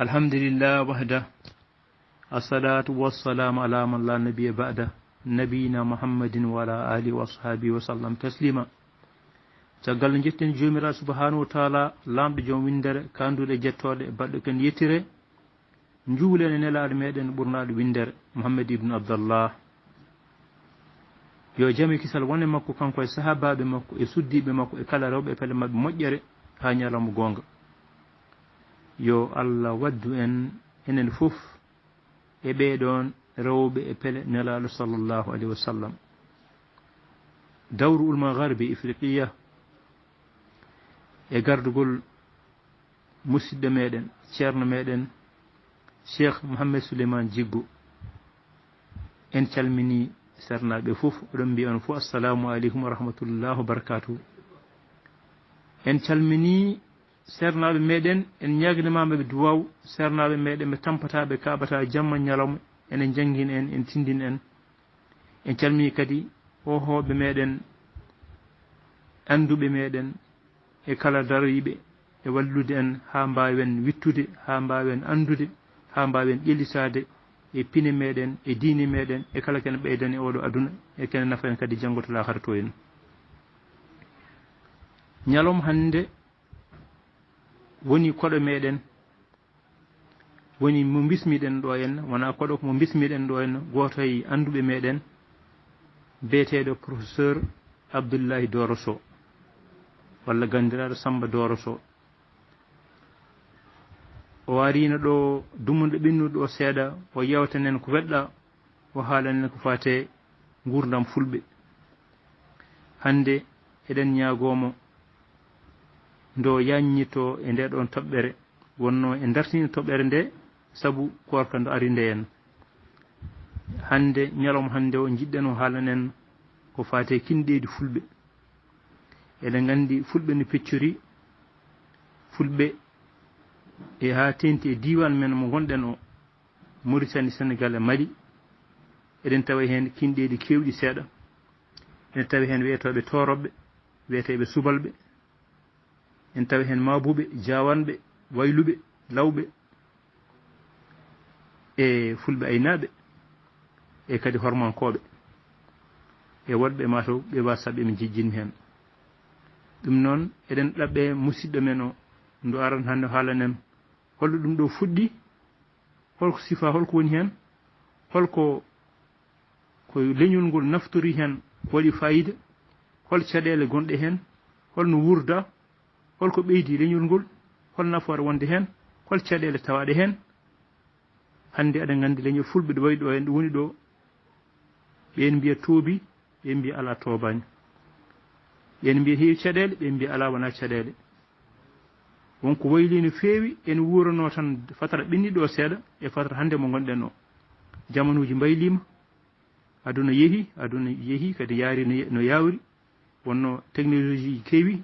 الحمد لله وحده الصلاة والسلام على من لا نبي بعده نبينا محمد وعلى آله وصحبه وسلم تسليما caggal jetten jomira subhanahu wa ta'ala lamdo jom windere kandude jettode baddo ken yetire njuulene nelaade meden burnaado windere Muhammad ibn Abdullah yo jami kisal wonne makko kanko e sahababe makko e suddibe makko e kala rewbe pele mabbe mojjere ha nyalamu gonga yo Allah waddu enen fof e be don rewbe e pele nelaado sallallahu alaihi wasallam dawru al-magharibi ifriqiya e gardugol musidɗo meɗen ceerno meɗen Cheikh Mouhamed Souleymane Djiggo en calmini sernaɓe fof oɗon mbiya on fof assalamu aleykum wa rahmatullah wa barakatuh en calmini sernaɓe meɗen en ñagnimamaɓe duwaw sernaɓe meɗen ɓe tampataɓe kaɓata jamma ñalawma enen jangin en tindin en calmini kadi hohoɓe meɗen anduɓe meɗen e kala daroyiɓe e wallude en ha mbawen wittude ha mbawen andude ha mbawen ƴellisade e pine meɗen e diine meɗen e kala ken ɓeydani oɗo aduna e ken nafa en kadi janggo to lahara to en ñalom hande woni koɗo meɗen woni mo bismiɗen ɗo en wona koɗo ko mo bismiɗen ɗo en goto e anduɓe meɗen beeteɗo professeur Abdoullahi Doro Sow walla gandiraɗo Samba Doro Sow o warino ɗo dumuɗo ɓinnuɗo ɗo seeɗa o yewtanen ko weɗɗa o haalane ko fate gurdam fulɓe hande eɗen ñaagomo ndo yanñito e nde ɗon toɓɓere wonno e dartini toɓɓere nde sabu korka ndo ari nde en hande ñalawma hande o jiɗɗen o haalanen ko fate kinɗeɗi fulɓe eɗen gandi fulɓe no peccori fulɓe e ha tenti e diwan men mo gonɗen o Mauritanie Sénégal e Mali eɗen tawa hen kinɗeɗi kewɗi seeɗa en tawi hen wiyetoɓe toroɓɓe wiyeteɓe subalɓe en tawi hen mabuɓe jawanɓe wayluɓe lawɓe e fulɓe aynaɓe e kadi hormankoɓe e wonɓe mataw ɓe wasaɓe mi jijjini hen ɗum noon eɗen ɗaɓɓe musidɗo men o ndo aran hande haalanen holɗo ɗum ɗo fuɗɗi holko sifa holko woni hen holko ko leñol ngol naftori hen waɗi fayida hol caɗele gonɗe hen holno wurda holko ɓeydi leñol ngol hol nafoore wonde hen hol caɗele tawaɗe hen hande aɗa gandi leñol fulɓe ɗo wayi ɗo en ɗo woni ɗo ɓen mbiya toobi ɓen mbiya ala tobani ɓen mbiya heewi caɗele ɓen mbiya ala wona caɗele wonko wayli no feewi en wuurano tan fatara ɓinniɗo seeɗa e fatara hande mo gonɗen o jamanuji mbaylima aduna yeehi kadi yaari no yawri wonno technologie ji keewi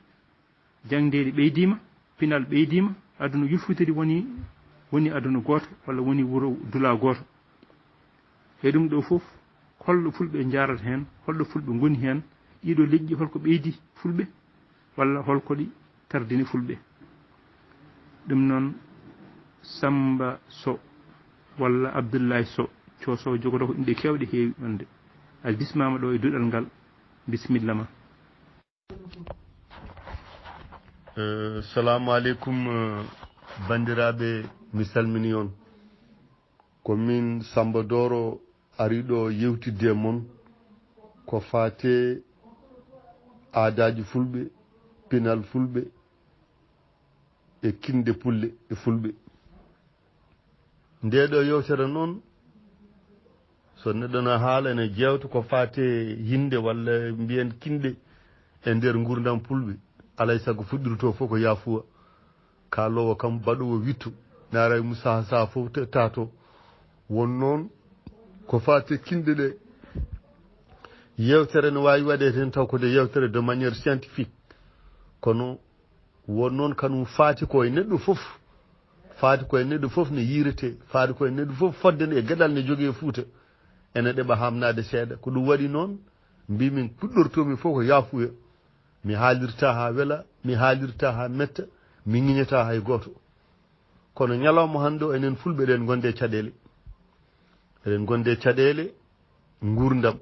jangdeli ɓeydima pinal ɓeydima aduna yuffutiri woni aduna goto walla woni wuuro dula goto e ɗum ɗo foof holɗo fulɓe jarata hen holɗo fulɓe goni hen ɗiɗo leƴƴi holko ɓeydi fulɓe walla holko ɗi tardini fulɓe ɗum noon Samba Sow walla Abdoullahi Sow cosowo jogoto ko inɗe kewɗe heewi wonde a bismama ɗo e duɗal ngal bisimilla ma salamu aleykum bandiraɓe mi salmini on ko min Samba Doro ariɗo yewtidde mon ko fate aadaji fulɓe pinal fulɓe e kinde pulle e fulɓe ndeɗo yewtere noon so neɗɗo no haala ene jewta ko fate yinde walla mbiyen kinde e nder gurdam fulɓe alay saago fuɗɗirto fof ko yafuwa kalowo kam baɗowo wittu naara mu saha fof tato won noon ko fate kinde ɗe yewtere no wawi waɗede hen taw ko de yewtere de manière scientifique kono won noon kanum faati koye neɗɗo fof ne yirete faati koye neɗɗo fof fodden e gueɗal ne jogui e Fouta ene ɗeɓa hamnade seeɗa ko ɗum waɗi noon mbimin puɗɗortomi fof ko yafuya mi haalirta ha weela mi haalirta ha metta mi ŋiñata hay goto kono ñalawma hannde o enen fulɓe eɗen gonde caɗele eɗen gonde caɗele gurdam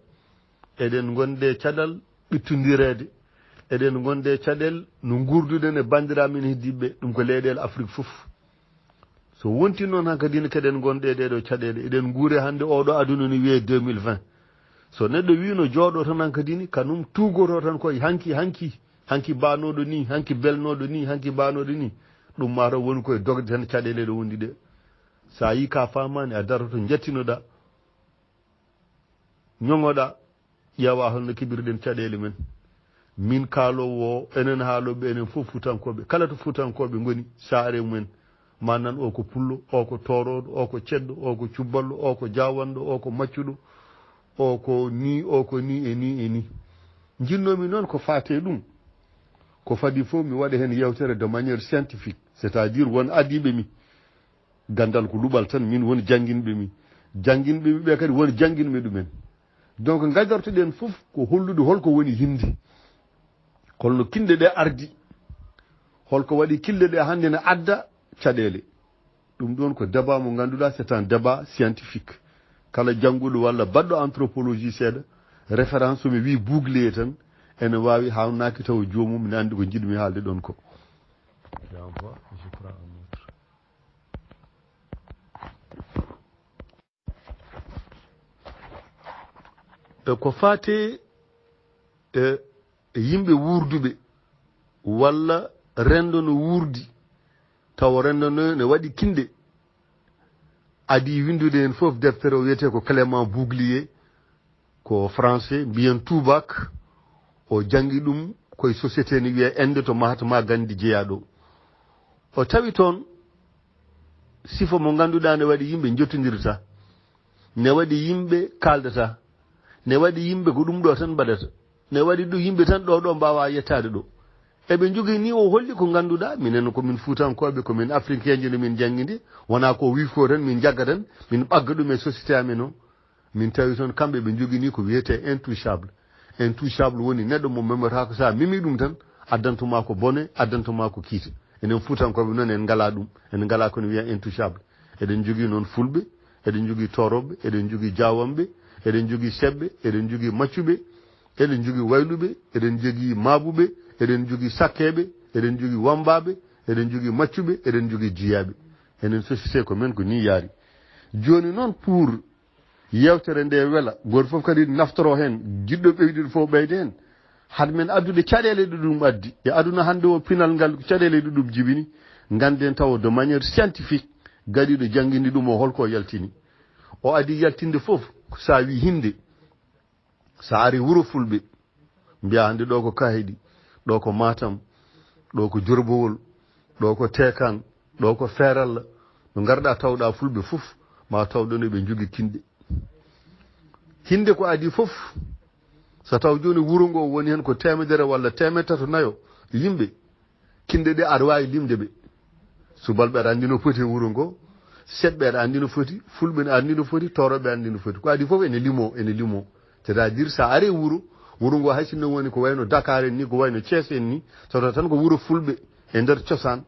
eɗen gonde caɗal ɓittodirede eɗen gonde caɗel no gurduɗen e bandiramen heddiɓe ɗum ko leyɗele Afrique fof so wonti noon hankkadine keɗen gonɗe ɗeɗo caɗele eɗen guure hannde oɗo aduna no wiye 2020 so neɗɗo wino jooɗo tan hankkadine kanum tugoto tan koye hanki banoɗo ni hanki belnoɗo ni hanki banoɗo ni ɗum mataw woni koye dogde tan caɗele ɗo wondi ɗe sa yi ka famani a daroto jettinoɗa ñogoɗa ƴeewa holno keɓirɗen caɗele men min kaalowo enen haaloɓe enen fof futankoɓe kala to futankoɓe goni saare mumen manan o ko pullo o ko toroɗo o ko ceddo o ko cubballo o ko jawanɗo o ko maccuɗo o ko ni e ni jinnomi noon ko fate ɗum ko fadi fof mi waɗa hen yewtere de manière scientifique c' est à dire won adiɓe mi gandal ko luɓal tan min woni jangguinɓe mi ɓe kadi woni jangguinɓe ɗumen donc gadartoɗen fof ko hollude holko woni hindi holno kinde ɗe ardi holko waɗi kille ɗe hannde ne adda caɗele ɗum ɗon ko débat mo ganduɗa c'est un débat scientifique kala jannguɗo walla baɗɗo anthropologie seeɗa référence somi wi bouglier tan ene wawi hawnaki taw jomum ne andi ko jiɗmi haalde ɗon ko ko fate yimɓe wurduɓe walla rendo no wurdi taw rendo no ne waɗi kinde adi windude hen fof deftere o wiyete ko Clément Bouglier ko français mbiyen Toubak o jangi ɗum koye société ne wiye inde to Mahatma Gandhi jeeyaɗo o tawi toon sifo mo ganduɗa ne waɗi yimɓe jottodirta ne waɗi yimɓe kaldata ne waɗi yimɓe ko ɗum ɗo tan mbaɗata ne waɗi ɗum yimɓe tan ɗo mbawa yettade ɗo eɓe jogui ni o holli ko ganduɗa minen komin fuutankoɓe komin africain ji no min jangguidi wona ko wifo tan min jagga tan min ɓagga ɗum e société amen o min tawi toon kamɓe ɓe jogui ni ko wiyete intouchable woni neɗɗo mo memata ko sa mimi ɗum tan addantuma ko bone addantuma ko kiite enen fuutankoɓe noon en ngala ɗum en ngala kono wiya intouchable eɗen jogui noon fulɓe eɗen jogui toroɓe eɗen jogui jawamɓe eɗen jogui seɓɓe eɗen jogui maccuɓe eɗen jogui wayluɓe eɗen jogui maabuɓe eɗen jogui sakkeɓe eɗen jogui wambaɓe eɗen jogui maccuɓe eɗen jogui jiyaɓe enen société ko men ko ni yaari joni noon pour yewtere nde wela goto foof kadi naftoro hen jiɗɗo ɓeydude fof ɓeyde hen had men addude caɗele ɗo ɗum addi e aduna hande o pinal ngal caɗele ɗo ɗum jibini ganden taw de manière scientifique gaɗiɗo jangguinde ɗum o holko yaltini o adi yaltinde fof sa wi hinde sa ari wuuro fulɓe mbiya hande ɗo ko Kahedi ɗo ko Matam ɗo ko Diourbowol ɗo ko Tekan ɗo ko Feralla no garɗa tawɗa fulɓe fof ma tawɗon eɓe jogui kinde hinde ko adi fof so taw joni wuuro ngo woni hen ko 100 walla 100 yimɓe kinde ɗe aɗa wawi limde ɓe subalɓe aɗa andi no foti e wuuro ngo seɗɓe aɗa andi no foti fulɓe ne andi no foti toroɓe andi no foti ko adi fof ene limo c'est à dire sa ari wuuro ngo hay sinno woni ko wayno Dakar en ni ko wayno Thiès en ni soto tan ko wuuro fulɓe e nder cosaan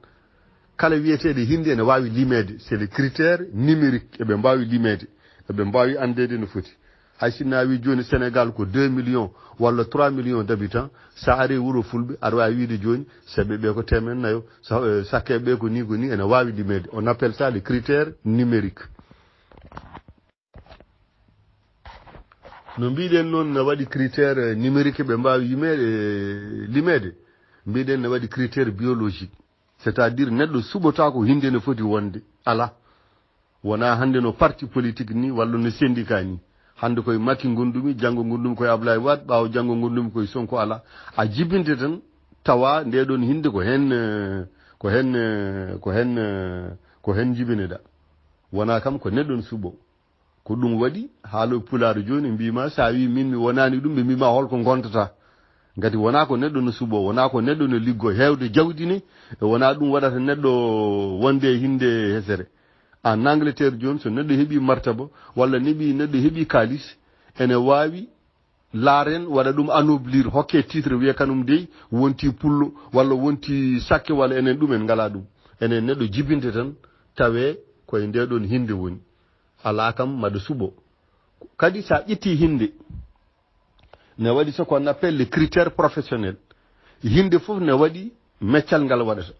kala wiyeteɗe hinde ene wawi limede c'est le critère numérique eɓe mbawi limede eɓe mbawi andede no foti hay sinno a wi joni Sénégal ko 2 millions walla 3 millions d' habitants sa ari wuuro fulɓe aɗa wawi wiide joni seɓɓe ɓe ko 100 sakkeɓe ko ni ene wawi limede on appelle ça le critère numérique no mbiɗen noon ne waɗi critère numérique ɓe mbawi limede mbiɗen ne waɗi critère biologique c' est à dire neɗɗo suɓota ko hinde ne foti wonde ala wona hande no parti politique ni walla no syndicat ni hande koye Macky gondumi janggo gondumi koye Ablaye Wade ɓawo janggo gondumi koye Sonko ala a jibinte tan tawa ndeɗon hinde ko hen jibineɗa wona kam ko neɗɗon suɓo ko ɗum waɗi haaloɓe pulaar joni mbima sa wi min mi wonani ɗum ɓe mbima holko gontata gati wona ko neɗɗo no suɓo wona ko neɗɗo no liggo hewde jawdi ni e wona ɗum waɗata neɗɗo wonde hinde hesere en Angleterre joni so neɗɗo heeɓi martaba walla neɗɗo heeɓi kalis ene wawi laaren waɗa ɗum anoblir hokke titre wiye kanum dey wonti pullo walla wonti sakke walla enen ɗum en ngala ɗum enen neɗɗo jibinte tan tawe koye nde ɗon hinde woni ala kam mbaɗa suɓo kadi sa ƴetti hinde ne waɗi ce qu'on appelle les critères professionnels hinde fof ne waɗi meccal ngal waɗata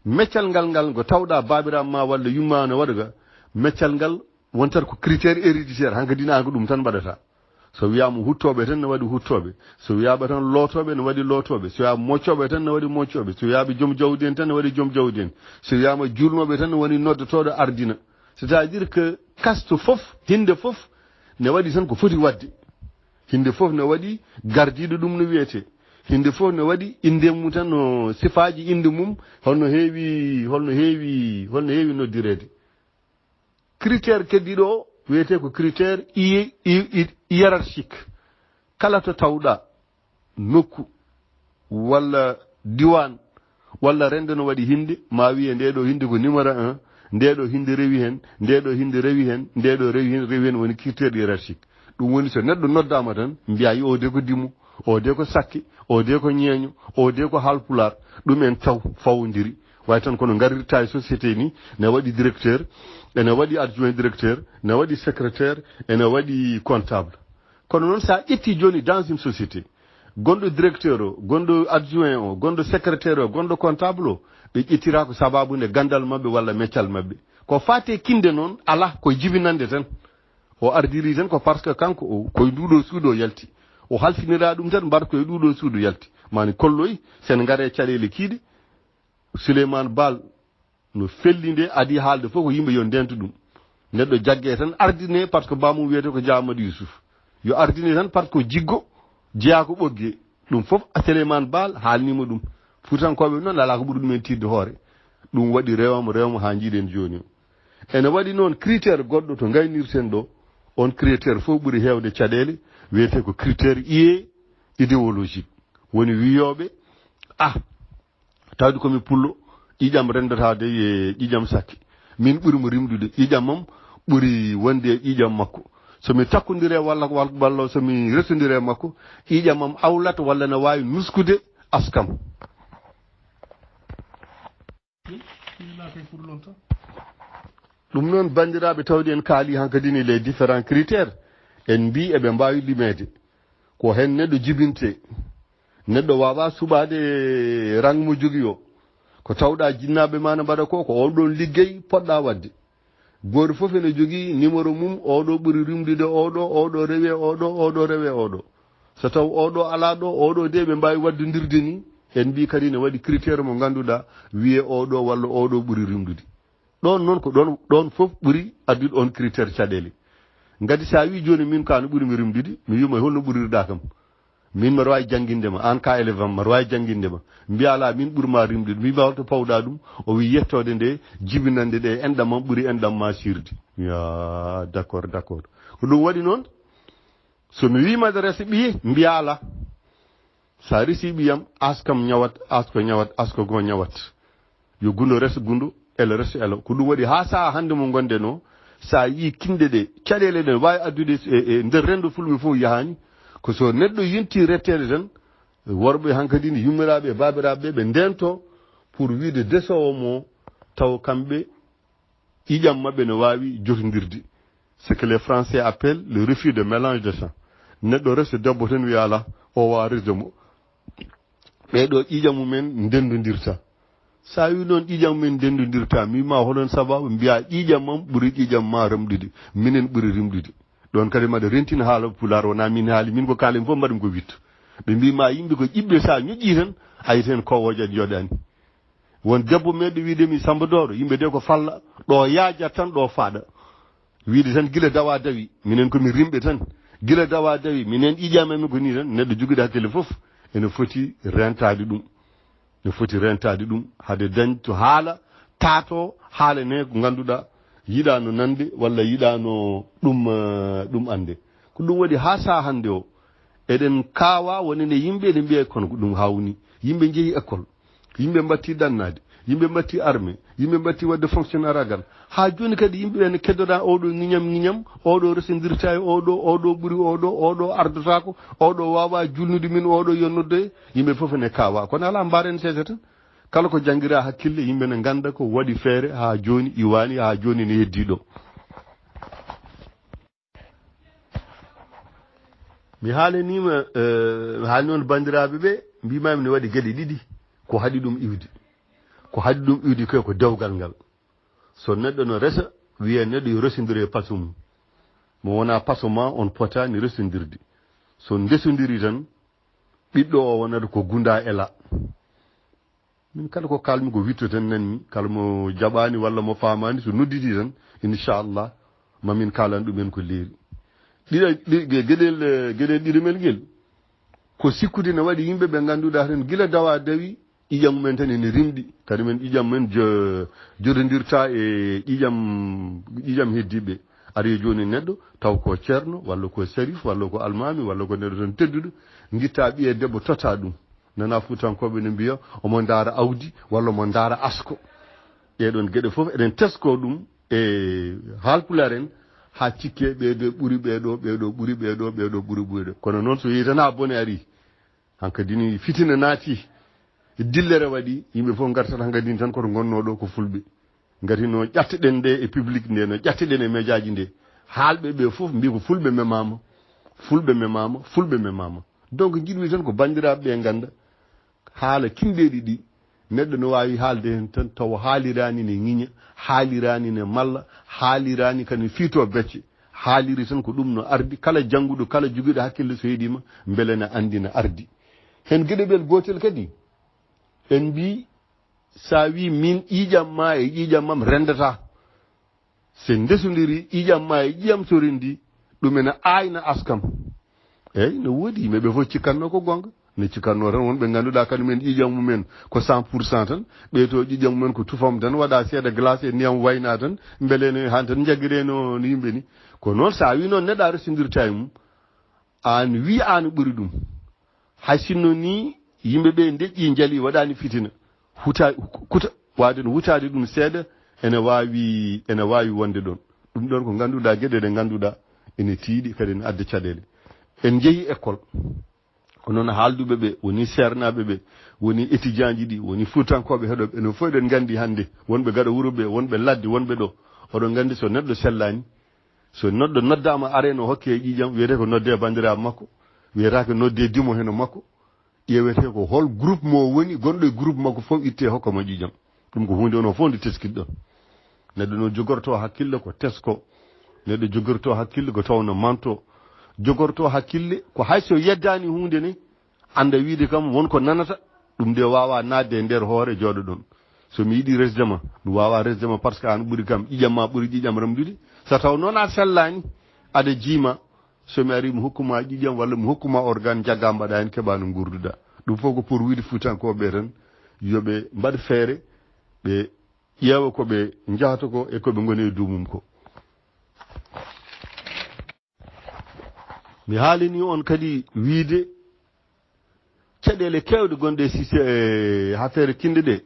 meccal ngal ngo tawɗa babiram ma walla yumma ne waɗaga meccal ngal wontat ko critère héréditaire hankadina ko ɗum tan mbaɗata so wiyama huttoɓe tan ne waɗi huttoɓe so wiyama tan lootoɓe ne waɗi lootoɓe so wiyama moccoɓe tan ne waɗi moccoɓe so wiyama joom jawdi en tan ne waɗi joom jawdi en so wiyama julnoɓe tan ne woni noddotoɗo ardina c'est à dire que caste fof hinde fof ne waɗi tan ko foti wadde hinde fof ne waɗi gardiɗo ɗum no wiyete hinde fof ne waɗi inde mum tan no sifaji inde mum holno heewi noddirede critère keddiɗo o wiyete ko critère hiérarchique kala to tawɗa nokku walla diwan walla rende no waɗi hinde ma wiye ndeɗo hinde ko numéro 1 ndeɗo hinde rewi hen ndeɗo hinde rewi hen ndeɗo rewi hen woni critère hiérarchique ɗum woni so neɗɗo noddama tan mbiya yi o de ko dimu o de ko sakke o de ko ñeeño o de ko halpular ɗum en taw fawodiri way tan kono garirta e société ni ne waɗi directeur ene waɗi adjoint directeur ne waɗi secrétaire ene waɗi comptable kono noon sa ƴetti joni dans une société gonɗo directeur o gonɗo adjoint o gonɗo secrétaire o gonɗo comptable o ɓe ƴettira ko sababude gandal mabɓe walla meccal mabɓe ko fate kinde noon ala koye jibinande tan o ardiri tan ko par ce que kanko o koye nduɗo suudu o yalti o halfinira ɗum tan mbar koye ɗuɗo suudu yalti mani kolloy sen gaare caɗele kiiɗe Souleymane Baal no fellinde adi haalde fof ko yimɓe yo ndento ɗum neɗɗo jagge tan ardine par ce que bamum wiyete ko Diamadou Youssouf yo ardine tan par ce que jiggo jeeya ko ɓogge ɗum fof Souleymane Baal haalnima ɗum futankoɓe noon ala ko ɓuuri ɗumen tirde hoore ɗum waɗi rewmo ha jiiɗen joni o ene waɗi noon critére goɗɗo to gaynirten ɗo on critére fof ɓuuri hewde caɗele wiyete ko critére idéologique woni wiyoɓe tawde komi pullo ƴiƴam rendatade e ƴiƴam sakke min ɓuurimo rimdude ƴiƴam mam ɓuuri wonde e ƴiƴam makko somi takkodire walla somi resodire makko ƴiƴam mam awlata walla ne wawi nuskude askam ɗum noon bandiraɓe tawde en kaali hankadini les différents critères en mbi eɓe mbawi limede ko hen neɗɗo jibinte neɗɗo wawa suɓade rang mo jogui o ko tawɗa jinnaɓe ma no mbaɗa ko on ɗon liggey poɗɗa wadde goto foof ene jogui numéro mum oɗo ɓuuri rimdude oɗo rewe oɗo rewe oɗo so taw oɗo ala ɗo oɗo de ɓe mbawi waddodirde ni en mbi kadi ne waɗi critére mo ganduɗa wiye oɗo walla oɗo ɓuuri rimdude ɗon noon ko ɗon foof ɓuuri addude on critére caɗele gati sa wi joni min ka no ɓuurimi rimdude mi wima holno ɓuurirɗa kam min mbaɗa wawi jangguindema an ka élève am mbaɗa wawi jangguindema mbiya ala min ɓuurma rimdude mi holto pawɗa ɗum o wi yettode nde jibinande ɗe enɗam mam ɓuuri enɗam ma sirde ya d' accord ko ɗum waɗi noon somi wimaɗa resa ɓiye mbiya ala sa resi ɓiyam askam ñawat asko ñawat asko go ñawat yo gundo resa gundo ele resa elo ko ɗum waɗi ha saha hande mo gonɗen o sa yi kinde ɗe caɗele ɗe wawi addude e nder rendo fulɓe fof yahani ko so neɗɗo yinti rettede tan worɓe hankadini yummiraɓe babiraɓe ɓe ndento pour wiide desowo mo taw kamɓe ƴiƴam mabɓe ne wawi jotodirde ce que les français appellent le refus de mélange de sang neɗɗo resta debbo tan wiya ala o wawa resde mo ɓeɗo ƴiƴam mumen ndendodirta sa wi noon ƴiƴam mumen ndendodirta mima holon sababu mbiya ƴiƴam mam ɓuuri ƴiƴam ma remɗude minen ɓuuri rimɗude ɗon kadi mbaɗa rentina haala pular wona min haali min ko kaalen fof mbaɗum ko witto ɓe mbima yimɓe ko ƴiɓɓe sa ñoƴƴi tan ayi ten kowoje joɗani won debbo meɗɗo wiidemi Samba Doɗo yimɓe de ko falla ɗo yaajat tan ɗo faaɗa wiide tan gila dawa dawi minen komi rimɓe tan gila dawa dawi minen ƴiƴamami ko ni tan neɗɗo joguiɗo hakkille fof ene foti rentade ɗum hade dañto haala taato haala ne ko ganduɗa yiɗa no nande walla yiɗa no ɗum ande ko ɗum waɗi ha sa hande o eɗen kawa wonene yimɓe ene mbiya kono ko ɗum hawni yimɓe jeehi école yimɓe mbatti ɗannade yimɓe mbatti armé yimɓe mbatti wadde fonctionnaire agal ha joni kadi yimɓe ene keddoɗa oɗo ñiñam oɗo resodirta e oɗo ɓuuri oɗo ardotako oɗo wawa julnude min oɗo yonnodde yimɓe foof ene kawa kono ala mbaren seeɗa tan kala ko jangira hakkille yimɓe ne ganda ko waɗi feere ha joni iwani ha joni ne heddiɗo mi haalanima mi haali noon bandiraɓe ɓe mbimami ne waɗi gueɗe ɗiɗi ko haɗi ɗum iwde ko dewgal ngal so neɗɗo no resa wiye neɗɗo yo resodiri e paso mum mo wona paso ma on potani resodirde so ndesodiri tan ɓiɗɗo o wonata ko gunda ela min kala ko kalmi ko witto tan nanmi kala mo jaɓani walla mo famani so nodditi tan inchallah mamin kalan ɗumen ko leeri gueɗel ɗiɗumel guel ko sikkude ne waɗi yimɓe ɓe ganduɗa tan gila dawa dawi ƴiƴam mumen tan ene rimɗi kadi men ƴiƴam men jododirta e ƴiƴam heddiɓe ari joni neɗɗo taw ko ceerno walla ko sharif walla ko almami walla ko neɗɗo tan tedduɗo guitta ɓiye debbo tota ɗum nana fuutankoɓe ne mbiya omo daara awdi walla omo daara asko ɗeɗon gueɗe foof eɗen tesko ɗum e haalpular en ha cikke ɓeɗo ɓuuri ɓeɗo ɓuuri ɓeɗo kono noon so yeeyi tan ha bone ari hankadini fitina naati dillere waɗi yimɓe fof gartat hankadini tan koto gonnoɗo ko fulɓe gati no ƴatteɗen nde e public nde no ƴatteɗen e médiaji nde haalɓe ɓe fof mbi ko fulɓe memama donc jiɗmi tan ko bandiraɓe ɓe ganda haala kimɗeɗi ɗi neɗɗo no wawi haalde hen tan taw haalirani ne ŋiña haalirani ne malla haalirani kane fiito becce haaliri tan ko ɗum no ardi kala jannguɗo kala joguiɗo hakkille so heeɗima beele ne andi ne ardi hen gueɗeɓel gotel kadi en mbi sa wi min ƴiƴam ma e ƴiƴam mam rendata se ndesodiri ƴiƴam ma e ƴiƴam so rendi ɗumene ayna askam eyyi no woodi yimɓeɓe fof cikkanno ko gonga ne cikkanno tan wonɓe ganduɗa kañumen ƴiƴam mumen ko 100% tan ɓeyto ƴiƴam mumen ko tufam tan waɗa seeɗa glace e ndiyam wayna tan beelene han tan jaguireno no yimɓe ni ko noon sa wi noon neɗɗa resodirta e mum an wi an ɓuuri ɗum hay sinno ni yimɓeɓe deƴƴi jaali waɗani fitina kuta wade no hutade ɗum seeɗa ene wawi wonde ɗon ɗum ɗon ko ganduɗa gueɗe ɗe ganduɗa ene tiiɗi kadi ene adda caɗele en jeehi école ko noon haalduɓe ɓe woni sernaɓe ɓe woni étudiant ji ɗi woni fuutankoɓe heɗoɓe enen fof eɗen gandi hannde wonɓe gaɗa wuuro ɓe wonɓe ladde wonɓe ɗo oɗon gandi so neɗɗo sellani so neɗɗo noddama are no hokke e ƴiƴam wiyete ko nodde bandiraɓe makko wiyetake nodde dimo heno makko ƴewete ko hol groupe mo woni gonɗo e groupe makko fof itte hokkamo ƴiƴam ɗum ko hunde ono fof nde teskiɗɗon neɗɗo no jogorto hakkille ko tesko neɗɗo jogorto hakkille ko tawno manto jogorto hakkille ko hayso yeddani hunde ni anda wiide kam wonko nanata ɗum de wawa nadde e nder hoore jooɗo ɗon so mi yiiɗi resdema ɗum wawa resdema par ce que an ɓuuri kam ƴiƴam ma ɓuuri ƴiƴam remdude so taw noon a sellani aɗa jiima somi ari mi hokkuma ƴiƴam walla mi hokkuma organe jagga mbaɗa hen keɓa no gurduɗa ɗum fof ko pour wiide fuutankoɓe tan yoɓe mbaɗ feere ɓe ƴeewa koɓe jahata ko e koɓe goni e duumum ko mi haalini on kadi wiide caɗele kewɗe gonɗe sise affaire kinde ɗe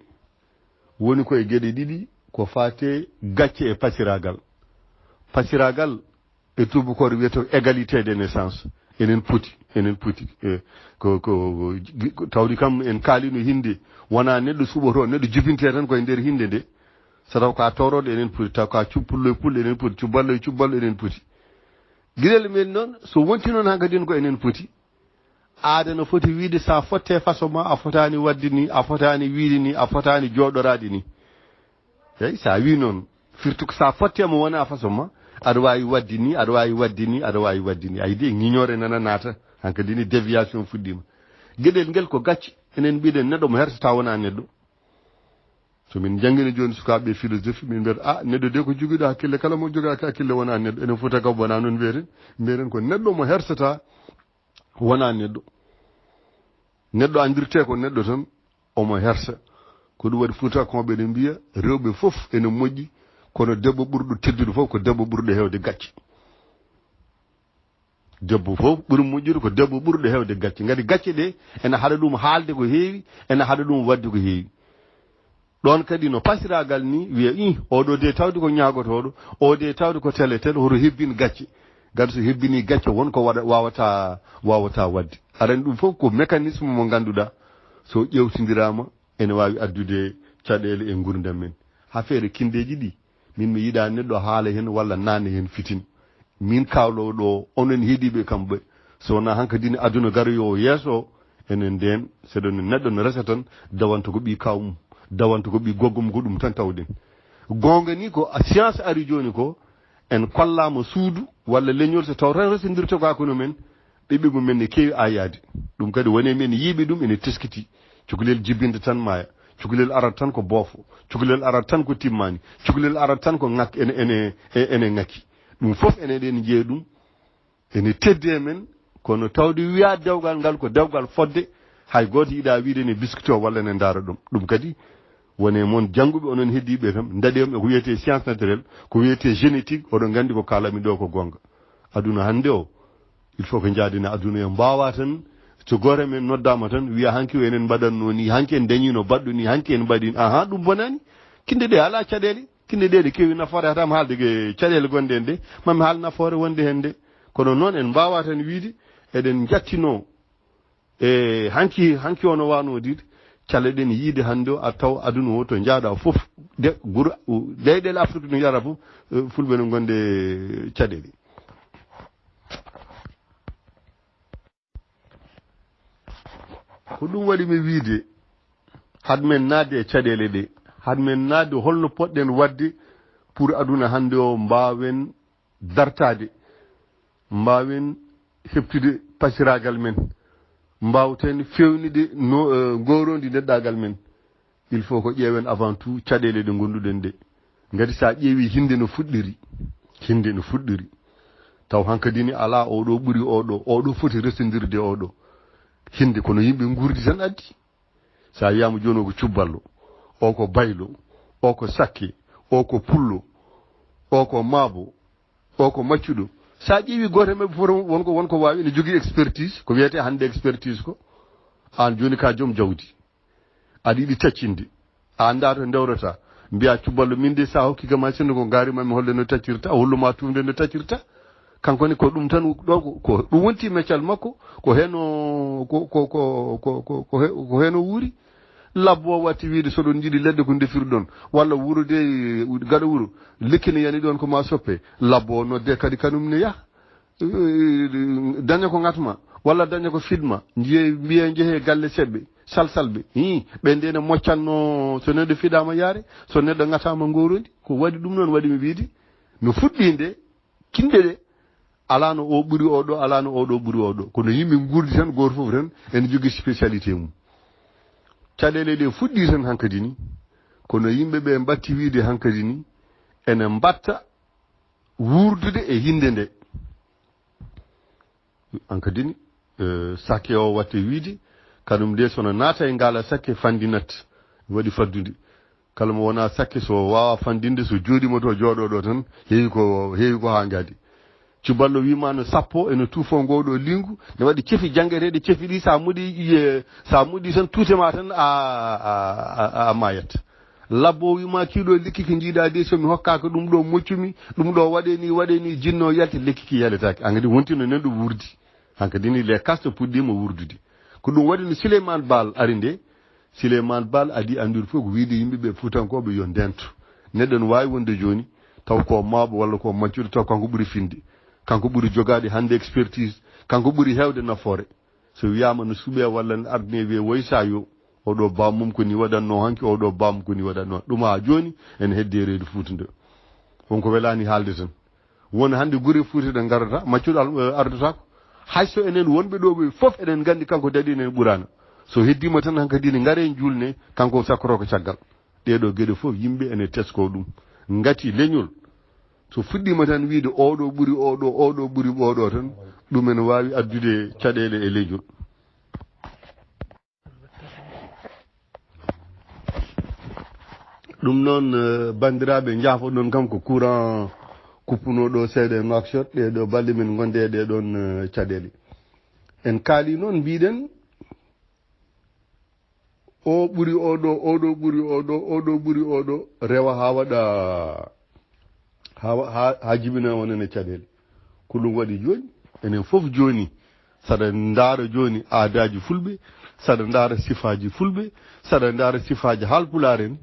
woni koye gueɗe ɗiɗi ko fate gacce e pasiragal e tubakore wiyete égalité de naissance enen poti ko tawdi kam en kaalino hinde wona neɗɗo suɓoto neɗɗo jibinte tan koye nder hinde nde so taw ka toroɗo enen poti taw ka cuppullo e pulle enen poti cubballo e cubballo enen poti guiɗel men noon so wonti noon hankkadin ko enen poti aada no foti wiide sa fotte façon ma a fotani wadde ni a fotani wiide ni a fotani jooɗorade ni eyyi sa wi noon firtu ko sa fottema wona façon ma aɗa wawi wadde ni aɗa wawi wadde ni aɗa wawi wadde ni ayidi ŋiñore nana naata hankkadini déviation fuɗɗima gueɗel ngel ko gacce enen mbiɗen neɗɗo mo hersata wona neɗɗo somin jangguini joni sukaɓe philosophie min mbiyata neɗɗo de ko joguiɗo hakkille kala mo jogaki hakkille wona neɗɗo enen fota kam wona noon mbiyeten ko neɗɗo mo hersata wona neɗɗo andirte ko neɗɗo tan omo hersa ko ɗum waɗi fuutakoɓe ne mbiya rewɓe fof ene moƴƴi kono debbo ɓurɗo teddude fof ko debbo ɓurɗo hewde gacce debbo fof ɓuri moƴƴude ko debbo ɓurɗo hewde gacce gati gacce ɗe ene haɗa ɗum haalde ko heewi ene haɗa ɗum wadde ko heewi ɗon kadi no pasiragal ni wiya oɗo de tawde ko ñagotoɗo o de tawde ko tele hoto hebbin gacce gati so hebbini gacce wonko wawata wadde arani ɗum fof ko mécanisme mo ganduɗa so ƴewtidirama ene wawi addude caɗele e gurdam men ha feere kindeji ɗi min mi yiɗa neɗɗo haala hen walla nane hen fitin min kawlo ɗo onon heeɗiɓe kamɓe so wona hankadine aduna garoyo yeeso enen nden seɗon neɗɗo no resa tan dawanto ko ɓi kawmum dawanto ko ɓi goggum ko ɗum tan tawɗen gonga ni ko science ari joni ko en kollama suudu walla leñol so taw tan resodirto ko hakuno men ɓiɓɓe mumen ne kewi ayade ɗum kadi woni men yiiɓe ɗum ene teskiti cukalel jibbinde tan maya cukalel arat tan ko boofo cukalel arat tan ko timmani cukalel arat tan ko ngak ene ngakki ɗum fof ene ɗen jeeya ɗum ene tedde men kono tawde wiya dewgal ngal ko dewgal fodde hay goto yiiɗa wiide ne biscuito walla ne daara ɗum kadi woni moon jannguɓe onon heddiɓe kam daɗem e ko wiyete science naturelle ko wiyete génétique oɗon gandi ko kalami ɗo ko gonga aduna hande o il faut ko jaadina aduna e mbawa tan so gore men noddama tan wiya hanki o enen mbaɗanno ni hanki en dañino baɗɗo ni hanki en mbaɗin aha ɗum bonani kinde ɗe ala caɗele kinde ɗe ɗe kewi nafoore hatama haalde ke caɗele gonɗe en de mami haal nafoore wonde hen de kono noon en mbawa tan wiide eɗen jattino e hanki ono wano dide caleɗen yiide hande o a taw aduna o to jaaɗa fof de gura leyɗele afrique no yara fof fulɓe no gonde caɗele ko ɗum waɗi mi wiide hadmen naatde e caɗele ɗe hadmen naatde holno poɗɗen wadde pour aduna hande o mbawen dartade mbawen heɓtude pasiragal men mbawten fewnide gorondi neɗɗagal men il faut ko ƴeewen avant tout caɗele ɗe gonduɗen ɗe ngati sa ƴeewi hinde no fuɗɗiri taw hankadini ala oɗo ɓuuri oɗo foti resodirde oɗo hinde kono yimɓe gurdi tan addi sa yiyama joni o ko cubballo o ko baylo o ko sakke o ko pullo o ko maabo o ko maccuɗo sa ƴeewi goto mabɓe fof wonko wawi ene jogui expertise ko wiyete hande expertise ko an joni ka joom jawdi aɗa yiɗi taccinde a anda to dewrata mbiya cuballo min de sa hokki gama sinno ko garimami holle no taccirta holluma tumde no taccirta kankone ko ɗum tan ɗo ko ɗum wonti meccal makko ko heno ko heno wuuri labbo watti wiide soɗon jiiɗi leɗɗe ko defirɗon walla wuuro de gaɗa wuuro lekki ne yani ɗon ko ma soppe labbo nodde kadi kanum ne yaha daña ko gatma walla daña ko fidma mbiye jeehe galle seɓɓe salsalɓe ɓe nde ne moccanno so neɗɗo fiɗama yaare so neɗɗo gatama gorondi ko waɗi ɗum noon waɗi mi wiide no fuɗɗinde kinde ɗe alano o ɓuuri oɗo alano oɗo ɓuuri oɗo kono yimɓe gurdi tan goto foof tan ene jogui spécialité mum caɗele ɗe fuɗɗi tan hankadi ni kono yimɓeɓe mbatti wiide hankadi ni ene mbatta wurdude e hinde nde hankadi ni sakke o watte wiide kanum nde sono naata e ngala sakke fandinat waɗi faddude kala mo wona sakke so wawa fandinde so jooɗima to jooɗoɗo tan heewi ko ha gadi cuballo wimano sappo ene tuufo ngowɗo lingu ne waɗi ceefi janggueteɗe ceefi ɗi sa muɗi tan tuutema tan a mayat labbo wima kiɗo lekki ki jiiɗa de somi hokkaka ɗum ɗo moccumi ɗum ɗo waɗeni jinno yalti lekki ki yaletake angadi wontino nanɗo wurdi hankadini les castes puɗɗima wurdude ko ɗum waɗi no Souleymane Baal ari nde Souleymane Baal adi andir fof ko wiide yimɓeɓe fuutankoɓe yo ndento neɗɗo ne wawi wonde joni taw ko mawɓe walla ko maccuɗo taw kanko ɓuuri finde kanko ɓuuri jogade hande expertise kanko ɓuuri hewde nafoore so wiyama no suuɓe walla ne ardine wiye woy sa yo oɗo bammum koni waɗanno hanki oɗo bammum koni waɗanno ɗum ha joni ene hedde reedu Fouta nde wonko welani haalde tan woni hande guure Fouta ɗe garata maccuɗo ardotako hayso enen wonɓe ɗo ɓe foof eɗen gandi kanko daɗi enen ɓurano so heddima tan hankadi ne gaare julne kanko sakkoro ko caggal ɗeɗo gueɗe foof yimɓe ene tesko ɗum ngati leñol so fuɗɗima tan wiide oɗo ɓuuri oɗo ɓuuri oɗo tan ɗum ene wawi addude caɗele e leñol ɗum noon bandiraɓe jaafo ɗon kam ko courant kuppunoɗo seeɗa e Nouakchott ɗeɗo balɗe men gonde ɗe ɗon caɗele en kaali noon mbiɗen o ɓuuri oɗo ɓuuri oɗo ɓuuri oɗo rewa ha waɗa ha jibina wonene caɗele ko ɗum waɗi joni enen foof joni saɗa ndaara joni aadaji fulɓe saɗa ndaara sifaji fulɓe saɗa ndaara sifaji haalpulaar en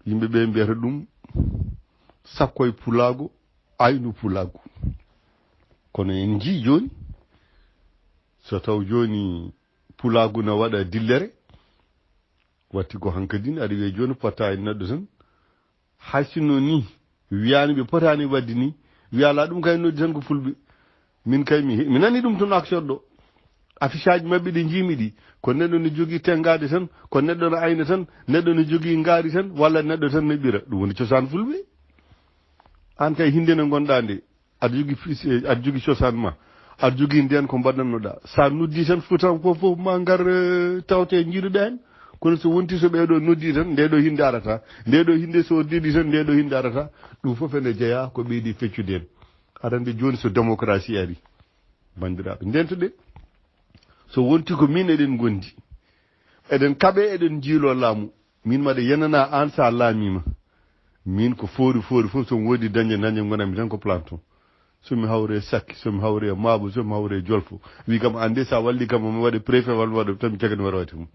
yimɓe ɓe mbiyata ɗum sakkoye pulaago aynu pulaago kono en jii joni so taw joni pulaago na waɗa dillere watti ko hankadine aɗa wiye joni potta e neɗɗo tan hay sinno ni wiyani ɓe potani wadde ni wiyala ɗum kay noddi tan ko fulɓe min kay mi nani ɗum toon action ɗo affiche aji mabɓe ɗi jiimi ɗi ko neɗɗo ne jogui tengade tan ko neɗɗo ne ayna tan neɗɗo ne jogui ngaari tan walla neɗɗo tan ne ɓira ɗum woni cosaan fulɓe an kay hinde nde gonɗa nde aɗa jogui cosaan ma aɗa jogui nden ko mbaɗannoɗa sa noddi tan futan fof ma ngar tawte jiiruɗa hen kono so wonti so ɓeɗo noddi tan ndeɗo hinde arata ndeɗo hinde so diɗi tan ndeɗo hinde arata ɗum fof ene jeeya ko ɓeydi feccude en aɗa joni so démocratie ari bandiraɓe ndentoɗe so wonti ko min eɗen gondi eɗen kaaɓe eɗen jiilo laamu min maɗa yenana an sa laamima min ko foori fof somi woodi dañde gonami tan ko planton somi hawre sakki somi hawre maabo somi hawre jolfo wi kam ande sa walli kam mi waɗa préfet walla waɗa tan mi cagani waɗa wate mum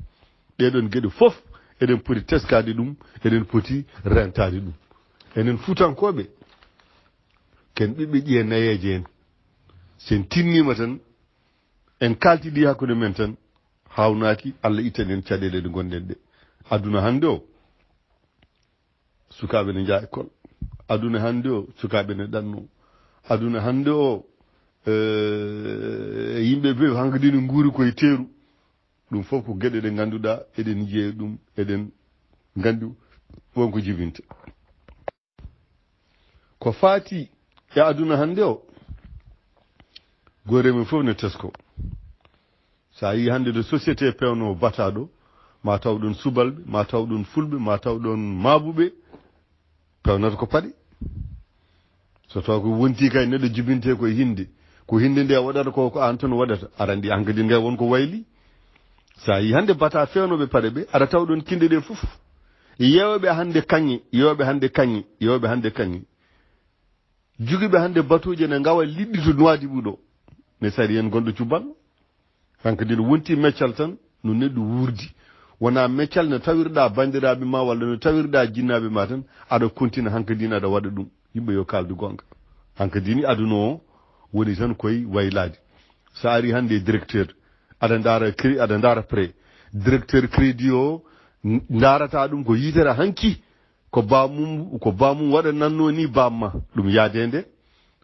ɗeɗon gueɗe fof eɗen poti teskade ɗum eɗen poti rentade ɗum enen futankoɓe ken ɓiɓɓe ƴiye nayeje en sen tinnima tan en kaltiɗi hakkude men tan hawnaki Allah itta en caɗele ɗe gonɗen ɗe aduna hande o sukaɓe ne jaa école aduna hande o sukaɓe ne ɗanno aduna hande o yimɓe be hankadine nguuri koye teeru ɗum fof ko gueɗe ɗe ganduɗa eɗen jiiye ɗum eɗen gandu wonko jibinta ko faati e aduna hande o goremen fof ne tesko sa yi hande de société pewno bataɗo ma taw ɗon subalɓe ma taw ɗon fulɓe ma taw ɗon maabuɓe pewnata ko paɗe so taw ko wonti kay neɗɗo jibinte koye hinde ko hinde nde waɗata ko an tan waɗata aɗa andi hankadi nde wonko wayli sa yi hande bata fewnoɓe paɗe ɓe aɗa taw ɗon kinde ɗe fof yewɓe hande kañƴi jugiɓe hande batuji ne gawa liɗɗi to noidi ɓuɗo ne sari en gonɗo cuballo hankadi no wonti meccal tan no neɗɗo wurdi wona meccal no tawirɗa bandiraɓe ma walla no tawirɗa jinnaɓe ma tan aɗa continue hankadine aɗa waɗa ɗum yimɓe yo kaldu gonga hankadini aduna o woni tan koye waylade sa ari hande directeur aɗa ndaara pré directeur crédit o darata ɗum ko yitere hanki ko bamum waɗa nanno ni bamma ɗum yaade nde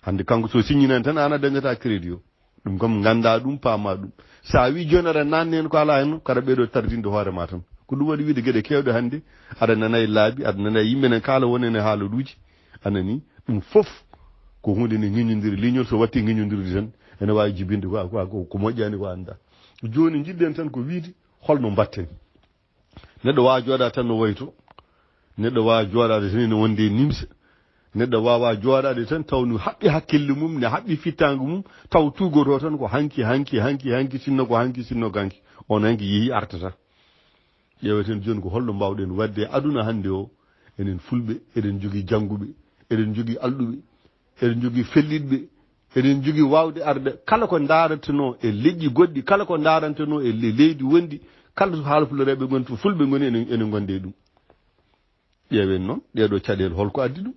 hande kanko so signinen tan an a dañata crédit o ɗum kam ganda ɗum paama ɗum sa wi joni aɗa nanni hen ko ala hen kada ɓeɗo tardinde hoorema tan ko ɗum waɗi wiide gueɗe kewɗe hande aɗa nana e laabi aɗa nana e yimɓe ne kaala wonen e haalaluji anani ɗum fof ko hunde ne ñiñodiri lignol so watti ñiñodirde tan ene wawi jibinde ko moƴƴani ko anda joni jiɗɗen tan ko wiide holno mbatten neɗɗo wawa jooɗa tan no wayto neɗɗo wawa jooɗade tan ene wonde nimsa neɗɗo wawa jooɗade tan taw no haɓɓi hakkille mum ne haɓɓi fittagu mum taw tugoto tan ko hanki sinno ko hanki on hanki yeehi artata ƴeweten joni ko holno mbawɗen wadde aduna hande o enen fulɓe eɗen jogui jangguɓe eɗen jogui alɗuɓe eɗen jogui felliɗɓe eɗen jogui wawde arde kala ko daranteno e leƴƴi goɗɗi kala ko daranteno e leydi wondi kala to haalfuloreɓe goni to fulɓe goni ene gonde ɗum ƴeewen noon ɗeɗo caɗele holko addi ɗum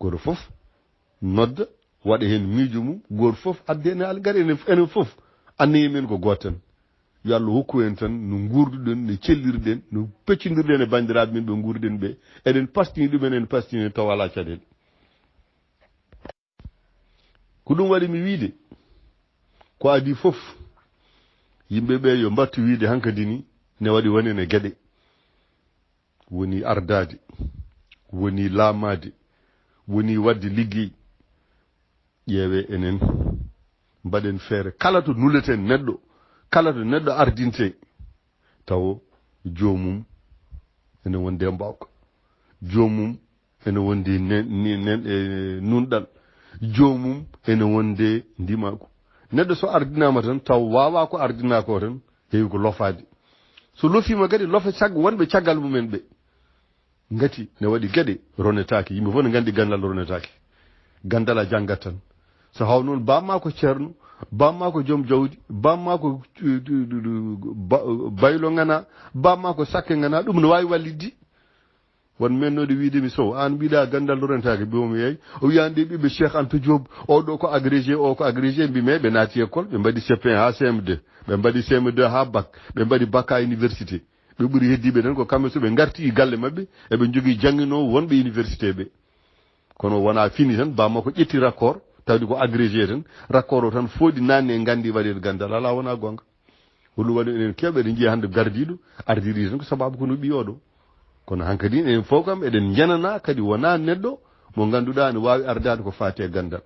goto fof nodda waɗa hen miijo mum goto fof adde ene algari enen fof anniye men ko goto tan yo Allah hokku en tan no gurduɗen no cellirɗen no peccodirɗen e bandiraɓe men ɓe gurɗen ɓe eɗen pastini ɗumen en pastini taw ala caɗele ko ɗum waɗi mi wiide ko adi fof yimɓeɓe yo mbattu wiide hankadini ne waɗi wonen e gueɗe woni ardade woni laamade woni wadde liggey ƴeewe enen mbaɗen feere kala to nuleten neɗɗo kala to neɗɗo ardinte taw joomum ene wonde mbawka joomum ene wonde nunɗal joomum ene wonde ndimaku neɗɗo so ardinama tan taw wawa ko ardina ko tan heewi ko lofade so lofima kadi lofa wonɓe caggal mumen ɓe ngati ne waɗi gueɗe ronetake yimɓe fof ne gandi gandal ronetake gandal a janggat tan so haw noon bamma ko ceerno bamma ko joom jawdi bamma ko baylo ngana bamma ko sakke ngana ɗum no wawi walliddi won mennode wiidemi sow an mbiɗa gandal lorentake biwomi yeey o wiyande ɓiɓe Cheikh Anta Diop oɗo ko agrégé o ko agrégé mbime ɓe naati école ɓe mbaɗi CP1 ha CM2 ɓe mbaɗi CM2 ha bac ɓe mbaɗi bac à université ɓe ɓuuri heddiɓe tan ko kamɓe so ɓe garti galle mabɓe eɓe jogui jangguinowo wonɓe université ɓe kono wona fini tan bamma ko ƴetti raccord tawdi ko agrégé tan raccord o tan foodi nanne gandi waɗede gandal ala wona gonga holɗum waɗi enen kewɓe eɗen jiiya hande gardiɗo ardiri tan ko sababu kono ɓi oɗo kono hankadi enen fof kam eɗen janana kadi wona neɗɗo mo ganduɗa ne wawi ardade ko fati e gandal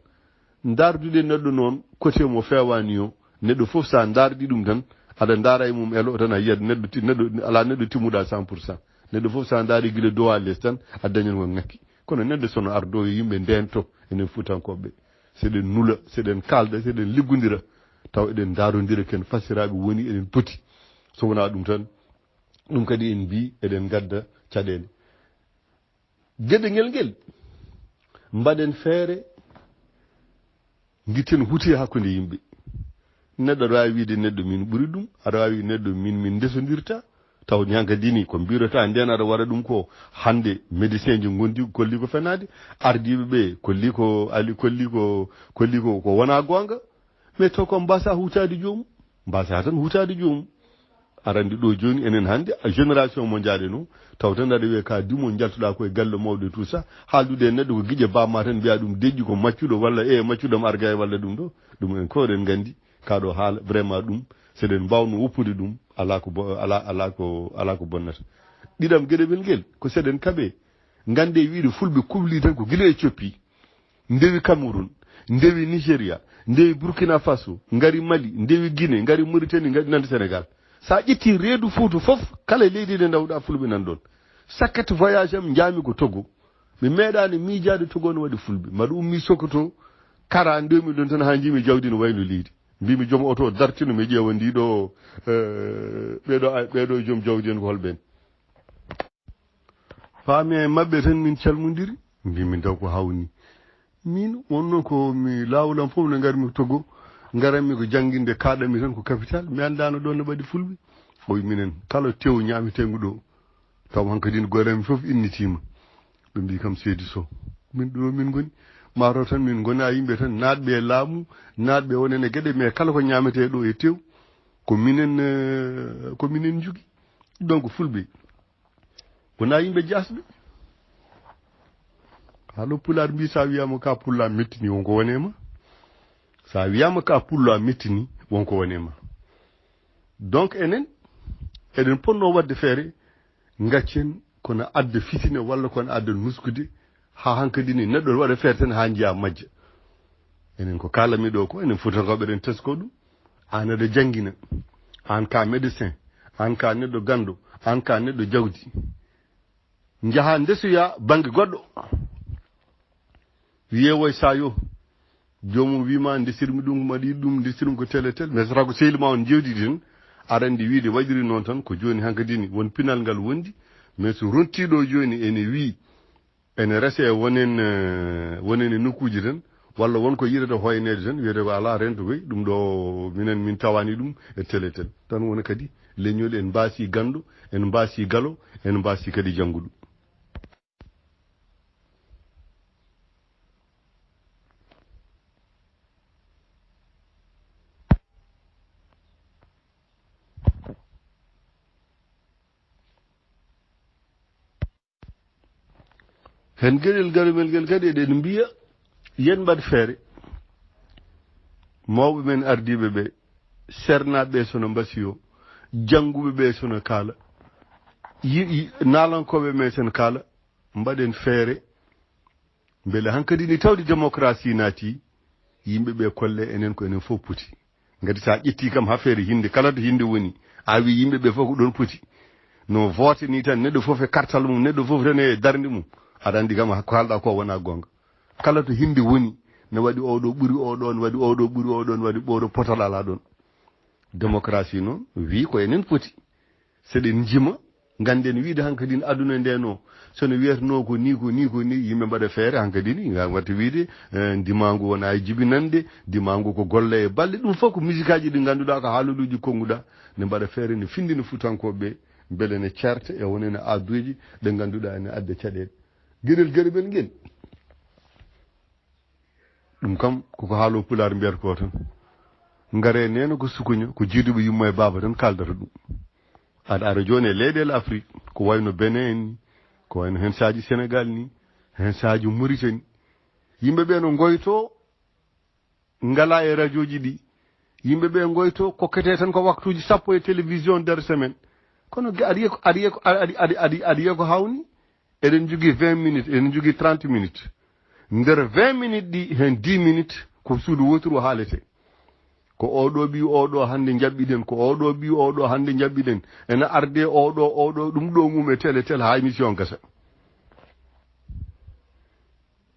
dardude neɗɗo noon côté mo fewani o neɗɗo fof sa dardi ɗum tan aɗa daara e mum elo tan a yiyat neɗɗo ala neɗɗo timmuɗa 100%. neɗɗo fof sa daari guila dow ha less tan a dañan ko ngakki kono neɗɗo sono ardo e yimɓe ndento enen futankoɓe seɗen nula seɗen kalda seɗen liggodira taw eɗen darodira ken fasiraɓe woni eɗen poti so wona ɗum tan ɗum kadi en mbi eɗen gadda caɗele gueɗe ngel mbaɗen feere guitten huuti hakkude yimɓe neɗɗo aɗa wawi wiide neɗɗo min ɓuuri ɗum aɗa wawi neɗɗo min ndesodirta taw ñankadini ko mbirata nden aɗa waɗa ɗum ko hande médecin ji gondi kolli ko fenade ardiɓe ɓe kolli ko wona gonga mais to ko mbasa hutade joomum mbasa tan hutade joomum arandi ɗo joni enen hande génération mo jaade no taw tan aɗa wiye ka dimo jaltuɗa koye galle mawɗo tout ça haaldude neɗɗo ko guiƴe bamma tan mbiya ɗum deƴƴi ko maccuɗo walla maccuɗam arga e walla ɗum ɗo ɗum en koɗen gandi kaɗo haala vraiment ɗum seɗen mbawno woppude ɗum ala ko bonnata ɗiɗam gueɗeɓel ngel ko seɗen kaaɓe gande wiide fulɓe kubli tan ko guila e coppi ndewi Cameroun ndewi Nigéria ndewi Burkina Faso ngari Mali ndewi Guinée ngari Mauritanie ngari nande Sénégal sa ƴetti reedu Fouta fof kala leydi nde dawɗa fulɓe nan ɗon sakkati voyage am jaami ko Togo mi meeɗani miijade Togo no waɗi fulɓe mbaɗa ummi Sokoto kara 2000 tan ha jimi jawdi no wayno leydi mbimi joom oto dartino mi ƴeewa ndiɗo ɓeɗo joom jawdi en ko holɓen faami e mabɓe tan min calmodiri mbimi daw ko hawni min wonno ko mi lawulam fof ne garmi Togo ngaranmi ko jangguinde kaɗami tan ko capital mi andano ɗon no waɗi fulɓe o wi minen kala tew ñametegu ɗo taw hankadi gorami fof innitima ɓe mbi kam Seydi Sow min ɗo min goni mataw tan min gona yimɓe tan natɓe e laamu natɓe wonen e gueɗe mais kala ko ñamete ɗo e tew ko minen jogui donc fulɓe wona yimɓe jasɓe haalo pular mbi sa wiyama ka pulla mettini wonko wonema sa wiyama ka pullo mettini wonko wonema donc enen eɗen ponno wadde feere gaccen kono adda fitine walla kono adda nuskude ha hankadi ni neɗɗo waɗa feere tan ha jiya majja enen ko kalami ɗo ko enen futankoɓe ɗen tesko ɗum an aɗa jangguina an ka médecin an ka neɗɗo gandu an ka neɗɗo jawdi jaaha ndesoya banggue goɗɗo wiyewoy sa yo jomum wima ndesirmi ɗum maɗi ɗum ndesirmi ko tel e tel mais sata ko sehlima on jewdidi tan aɗa andi wiide waɗiri noon tan ko joni hankadini won pinal ngal wondi mais so rontiɗo joni ene wi ene rese wonen e nokkuji tan walla wonko yirata hoynede tan wiyete ko ala rento koy ɗum ɗo min tawani ɗum e tel tan woni kadi leñol en mbasi gandu en mbasi galo en mbasi kadi janggudu hen gueɗel garumel ngel kadi eɗen mbiya yen mbaɗ feere mawɓe men ardiɓe ɓe sernaɓe sono mbasi o jangguɓe ɓe sono kaala nalankoɓe men sono kaala mbaɗen feere beele hankadi ni tawde démocratie naati yimɓeɓe kolle enen ko enen fof poti ngati sa ƴetti kam ha feere hinde kala to hinde woni a wi yimɓeɓe fof ko ɗon poti no vote ni tan neɗɗo fof e kartal mum neɗɗo fof tan e darde mum aɗa andi kam ko halɗa ko wona gonga kala to hinde woni ne waɗi oɗo ɓuuri oɗon waɗi oɗo ɓuuri oɗon waɗi ɓoɗo potal ala ɗon démocratie noon wi ko enen poti seɗen jima ganden wiide hankadin aduna ndeno sono wiyatno ko ni yimɓe mbaɗa feere hankadini ngam watta wiide dimangu wona e jibinande dimangu ko golle e balle ɗum fof ko musique aji ɗi ngannduɗaa ko haaluɗuji konguɗa ne mbaɗa feere ne findina futankoɓe beele ne certe e wonene adduji ɗe ngannduɗaa ene adde caɗeele gueɗel gueɗe ngel ɗum kam koko haalo pulaar mbiyata ko tan ngare neno ko sukuña ko jiiduɓe yumma e baaba tan kaldata ɗum aɗa ara joni e leyɗele afrique ko wayno benin ni ko wayno hen saaji sénégal ni hen saaji mauritanie yimɓeɓe no goyto ngala e radio ji ɗi yimɓeɓe goyto kokkete tan ko waktuji sappo e télévision nder semaine kono aɗa yiya ko hawni eɗen jogui 20 minutes eɗen jogui 30 minutes nder 20 minutes ɗi hen 10 minutes ko suudu woturu haalete ko oɗo ɓi oɗo hande jaɓɓiɗen ko oɗo ɓi oɗo hande jaɓɓiɗen ene arde oɗo ɗum ɗo mum e télé ha émission gasa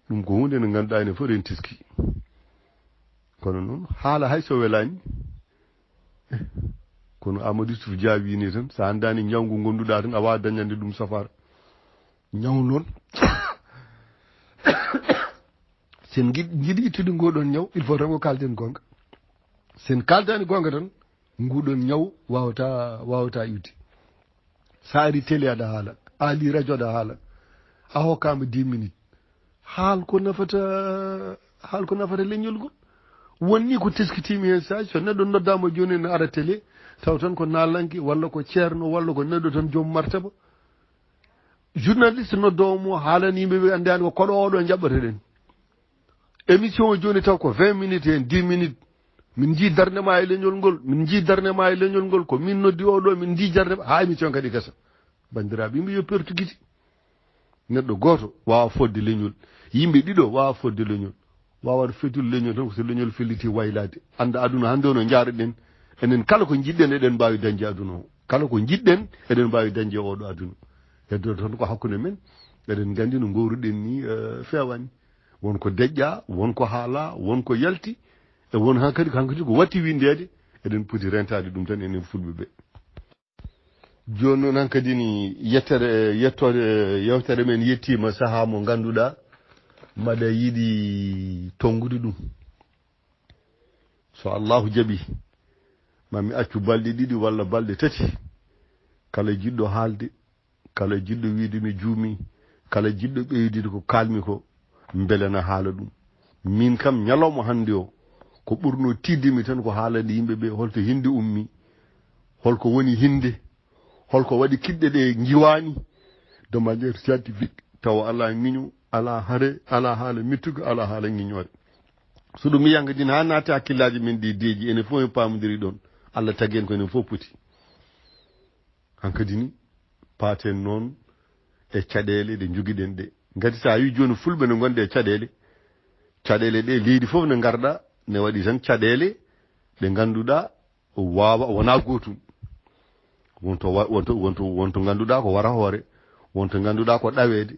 ɗum ko hunde nde ngannduɗaa ene fof en tiski kono noon haala hay so welani kono Amadou Yusuf Dia wini tan sa andani ñawngu ngonnduɗaa tan a wawa dañande ɗum safara ñaw noon sen jiɗi ittude ngoɗon ñaw il faut tan ko kalten gonga sen kaldani gonga tan nguɗon ñaw wawata iwde sa ari télé aɗa haala ali radio aɗa haala a hokkama 10 minutes haal ko nafata leñol ngol wonni ko teskitimi hen saji so neɗɗo noddama joni ne ara télé taw tan ko nalanke walla ko ceerno walla ko neɗɗo tan joom martaba journaliste noddomo haalani yimɓeɓe andani ko koɗo oɗo jaɓɓateɗen émission o joni taw ko 20 minutes hen 10 minutes min jii darnema e leñol ngol ko min noddi oɗo min jii darnema ha émission kadi gasa bandiraɓe yimɓe yo pertuguiti neɗɗo goto wawa fodde leñol yimɓe ɗiɗo wawa fodde leñol wawata fetul leñol tan ko so leñol felliti waylade anda aduna hande ono jaaroɗen enen kala ko jiɗɗen eɗen mbawi dañde aduna o kala ko jiɗɗen eɗen mbawi dañde oɗo aduna heddo tan ko hakkude men eɗen gandi no gowruɗen ni fewani wonko deƴƴa wonko haala wonko yalti e won hankkadi ko watti windede eɗen poti rentade ɗum tan enen fulɓe ɓe joni noon hankkadi ni yettode yewtere men yettima saaha mo ganduɗa mbaɗa yiiɗi tongude ɗum so allahu jaaɓi mami accu balɗe ɗiɗi walla balɗe tati kala jiɗɗo haalde kala jiɗɗo wiide mi juumi kala jiɗɗo ɓeydide ko kalmi ko belena haala ɗum min kam ñalawma hande o ko ɓurno tiddimi tan ko haalande yimɓeɓe holto hinde ummi holko woni hinde holko waɗi kiɗɗe ɗe jiwani de maniére scientifique tawa ala ŋiño ala hare ala haala mettugo ala haala ŋiñore so ɗum yankadina ha naati hakkillaji men ɗi deeji enen fof en pamodiri ɗon Allah tagui en ko enen fof poti hankadini paaten noon e caɗele ɗe joguiɗen ɗe gati sa wi joni fulɓe ne gonde e caɗele ɗe leydi fof ne garɗa ne waɗi tan caɗele ɗe ganduɗa wawa wona gotum wonto ganduɗa ko wara hoore wonto ganduɗa ko ɗawede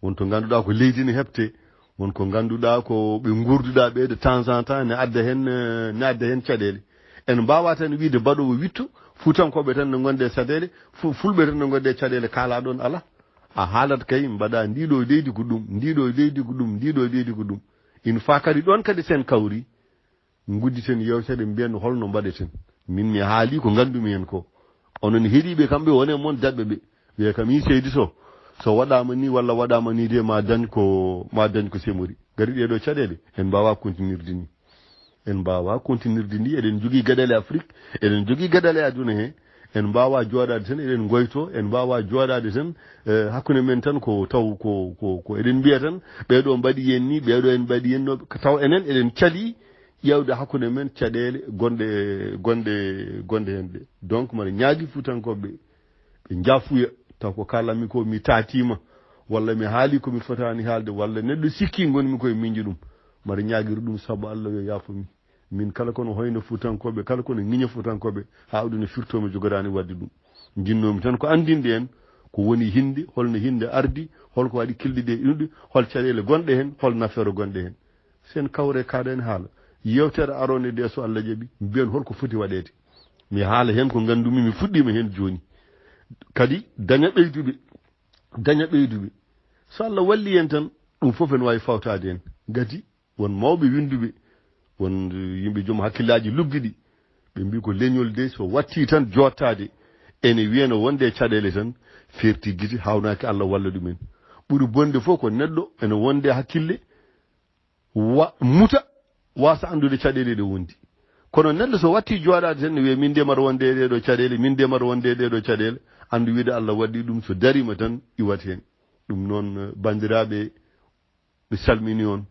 wonto ganduɗa ko leydi ne heɓte wonko ganduɗa ko ɓe gurduɗa ɓe de temps en temps ne adda hen caɗele en mbawa tan wiide baɗowo witto fuutankoɓe tan ne gonde caɗele fulɓe tan ne gonde caɗele kala ɗon ala a haalat kay mbaɗa ndiɗo leydi ko ɗum ndiɗo leydi ko ɗum ndiɗo leydi ko ɗum in fa kadi ɗon kadi sen kawri gudditen yewtere mbiyen holno mbaɗeten min mi haali ko gandumi hen ko onon heeɗiɓe kamɓe wone moon daɓɓe ɓe wiye kam yi seydi so waɗama ni walla waɗama ni de ma dañ ko semori gari ɗeɗo caɗele en mbawa continuirde ni eɗen jogui gueɗele afrique eɗen jogui gueɗele aduna he en mbawa jooɗade tan eɗen goyto en mbawa jooɗade tan hakkude men tan ko taw ko eɗen mbiya tan ɓeɗo mbaɗi yen ni ɓeɗo en mbaɗi yenno taw enen eɗen caali ƴewde hakkude men caɗele gonɗe hen ɗe donc mbaɗa ñaagui fuutankoɓe ɓe jaafuya taw ko kalanmi ko mi tatima walla mi haali komi fotani haalde walla neɗɗo sikki gonmi koye miñji ɗum mbaɗa ñaaguiri ɗum saabu Allah yo yaafomi min kala kono hoyno fuutankoɓe kala kono ŋiña fuutankoɓe ha ɗum no firtomi jogodani wadde ɗum jinnomi tan ko andinde en ko woni hinde holno hinde ardi holko waɗi kilɗi ɗe inuɗe hol caɗele gonɗe hen hol nafere gonɗe hen sen kawre kaɗen haala yewtere arone nde so Allah jaaɓi mbiyen holko foti waɗede mi haala hen ko gandumi mi fuɗɗima hen joni kadi daña ɓeyduɓe so Allah walli en tan ɗum fof en wawi fawtade en gati won mawɓe winduɓe won yimɓe joom hakkillaji luggiɗi ɓe mbi ko leñol de so watti tan jottade ene wiyano wonde caɗele tan ferti guiti hawnaki Allah walla ɗumen ɓuri bonde fof ko neɗɗo ene wonde hakkille muta wasa andude caɗele ɗe wondi kono neɗɗo so watti joɗade tan ne wiya min ndemata wonde ɗeɗo caɗele min ndemata wonde ɗeɗo caɗele andu wiide Allah waɗi ɗum so darima tan iwat hen ɗum noon bandiraɓe mi salmini on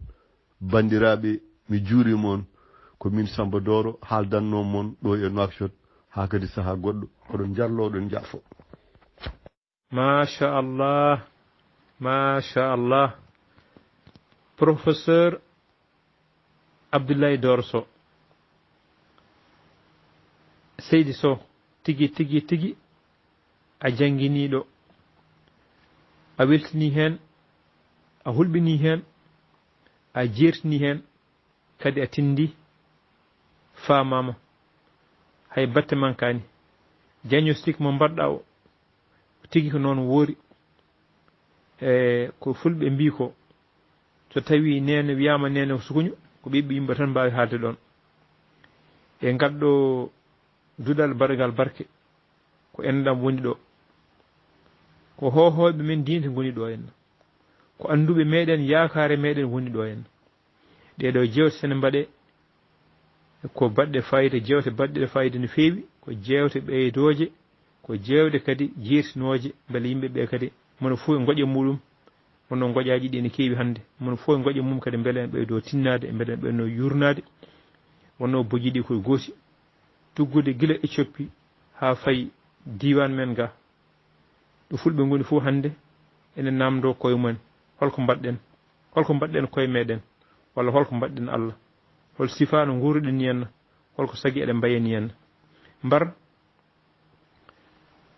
bandiraɓe mi juurima on ko min Samba Doro haaldanno mon ɗo e Nouakchott ha kadi saaha goɗɗo oɗon jarloɗon jaafo machallah professeur Abdoulaye Doro Sow Seydi Sow tigi a jangguiniɗo a weltini hen a hulɓini hen a jertini hen kadi a tindi famama hay batte mankani diagnostic mo mbaɗɗa o tigi ko noon woori ko fulɓe mbi ko so tawi nene wiyama nene ko sukuño ko ɓiɓɓe yimɓe tan mbawi haalde ɗon e ngalɗo duɗal baɗagal barke ko enɗam woni ɗo ko hohoɓe men dinde goni ɗo henna ko anduɓe meɗen yakare meɗen woni ɗo henna ɗeɗo jewte sene mbaɗe ko baɗɗe fayida jewte baɗɗe fayida no feewi ko jewte ɓeydoje ko jewde kadi jeertinoje beele yimɓeɓe kadi mono fof e goƴe muɗum wono goƴaji ɗi ne keewi hannde mono fof e goƴe mum kadi beele en ɓeydo tinnade beele en ɓeydo yurnade wonno boji ɗi koye gooti tuggude gila Éthiopie ha fayi diwan men ga ɗo fulɓe goni fof hannde ene namdo koye mumen holko mbaɗɗen koye meɗen walla holko mbaɗɗen Allah hol sifa no nguuruɗen henna holko sagi eɗen mbayeni henna mbar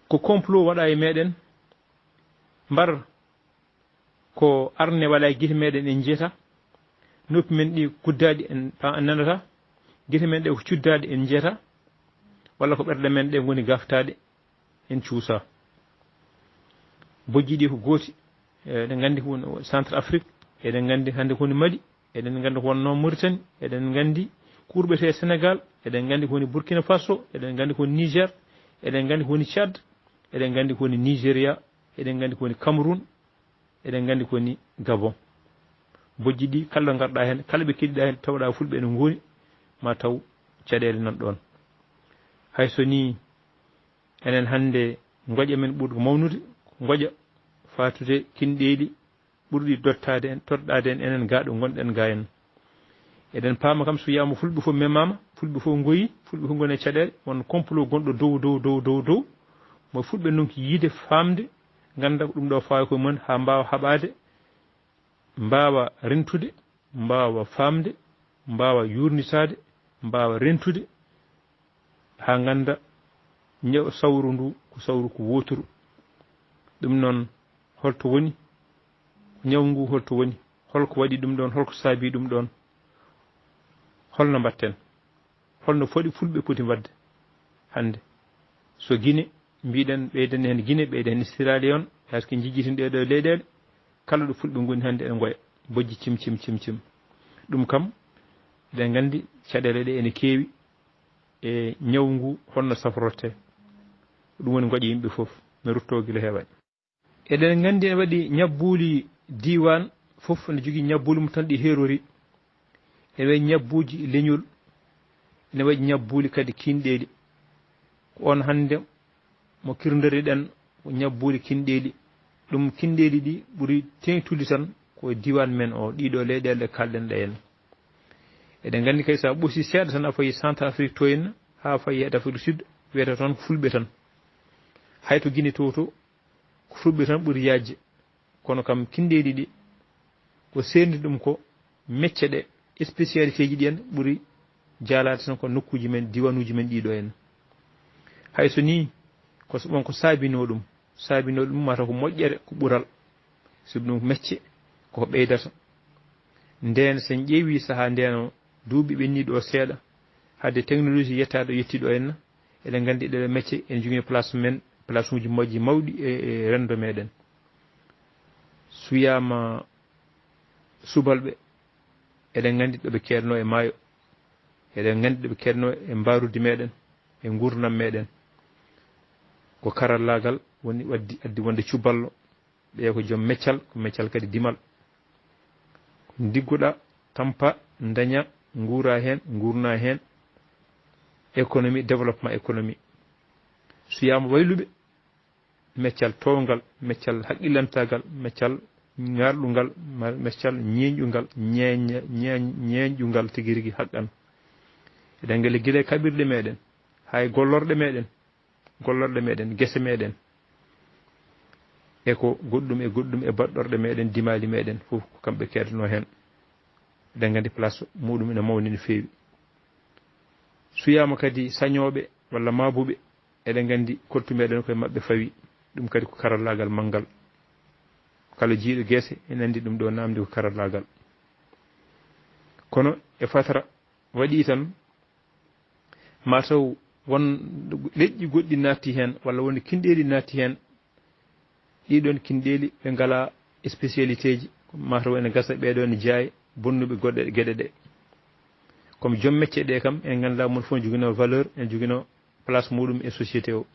ko complot waɗa e meɗen mbar ko arne waɗa e guite meɗen en jeeta noppi men ɗi kuddaɗi en nanata guite men ɗe ko cuddaɗi en jeeta walla ko ɓerɗe men ɗe goni gaftaɗe en cuusa bojji ɗi ko gooti eɗen gandi ko woni centre Afrique eɗen gandi hannde ko woni Mali eɗen gandi ko wonno Mauritanie eɗen gandi ko urɓete Sénégal eɗen gandi ko woni Burkina Faso eɗen gandi ko woni Niger eɗen gandi ko woni Tchad eɗen gandi ko woni Nigéria eɗen gandi ko woni Cameroun eɗen gandi ko woni Gabon bojji ɗi kala ɗo garɗa hen kala ɓe keddiɗa hen tawɗa fulɓe ene ngoni ma taw caɗele nan ɗon hayso ni enen hannde goƴa men ɓurɗo mawnude goƴa fatude kinɗeli ɓurɗi dottade en toɗɗade en enen gaɗo gonɗen ga en eɗen paama kam so wiyama fulɓe fof memama fulɓe fof goyi fulɓe fof goni e caɗele won complot gonɗo dow mo fulɓe nonki yiide famde ganda ko ɗum ɗo fawi koye mumen ha mbawa haɓade mbawa rentude mbawa famde mbawa yurnitade mbawa rentude ha ganda sawru ndu ko sawru ko woturu ɗum noon holto woni ñaw ngu holto woni holko waɗi ɗum ɗon holko saabi ɗum ɗon holno mbatten holno foɗi fulɓe poti wadde hannde so Guinée mbiɗen ɓeyden hen Guinée ɓeyden hen Sierra Leone par ce que jijjitin ɗeɗo leyɗele kala ɗo fulɓe goni hannde en goya bojji cim ɗum kam eɗen gandi caɗele ɗe ene keewi e ñaw ngu holno safrorte ɗum woni goƴa yimɓe fof no rutto gila heewaani eɗen gandi ene waɗi ñabbuli diwan fof ne jogui ñabbuli mum tan ɗi herori ene waɗi ñabbuji leñol ene waɗi ñabbuli kadi kinɗeli ko on hannde mo kirdoriɗen ko ñabbuli kinɗeli ɗum kinɗeli ɗi ɓuuri tengtude tan ko diwan men o ɗiɗo leyɗele ɗe kalɗen ɗe henna eɗen gandi kay sa ɓoosi seeɗa tan a fayi Centre Afrique to henna ha fayi e Afrique du Sud wiyata toon ko fulɓe tan hay to Guinée to ko fulɓe tan ɓuuri yajje kono kam kinɗeli ɗi ko serndi ɗum ko mecce ɗe spécialité ji ɗi en ɓuuri jalade tan ko nokkuji men diwanuji men ɗiɗo henna hayso ni ko saabino ɗum mataw ko moƴƴere ko ɓural so ɗum mecce koko ɓeydata nden sen ƴeewi saaha ndeno duuɓi ɓenniɗo o seeɗa hadde technologie yettade ɗo yettiɗo henna eɗen gandi ɗeɗo mecce en jogui place men place uji moƴƴi mawɗi e rendo meɗen suyama subalɓe eɗen nganndi ɗo ɓe keedno e maayo eɗen nganndi ɗo ɓe keedno e mbarude meɗen e gurdam meɗen ko karallagal woni addi wonde cuballo ɓe ko joom meccal ko meccal kadi dimal ko digguɗa tampa daña nguura heen gurna heen économie développement économie suyama wayluɓe meccal towgal meccal haqqillantagal meccal ngarɗugal meccal ñeeñƴugal ñeeñƴugal tigi rigui haqqan eɗen gele guila kaɓirɗe meɗen hay gollorɗe meɗen guese meɗen eko goɗɗum e baɗɗorɗe meɗen dimali meɗen fof ko kamɓe keedano hen eɗen gandi place muɗum ene mawni no feewi suyama kadi sañoɓe walla mabuɓe eɗen gandi kortu meɗen koye mabɓe fawi ɗum kadi ko karallagal manggal kala jiiɗo guese ene andi ɗum ɗo namdi ko karallagal kono e fatara waɗi tan mataw won leƴƴi goɗɗi natti hen walla wonde kinɗeli natti hen ɗiɗon kinɗeli ɓe ngala spécialité ji mataw ene gasa ɓeɗo ne jeeya bonnuɓe goɗɗe gueɗe ɗe comme joom métier ɗe kam en ganduɗa mon fof jogino valeur en jogino place muɗum e société o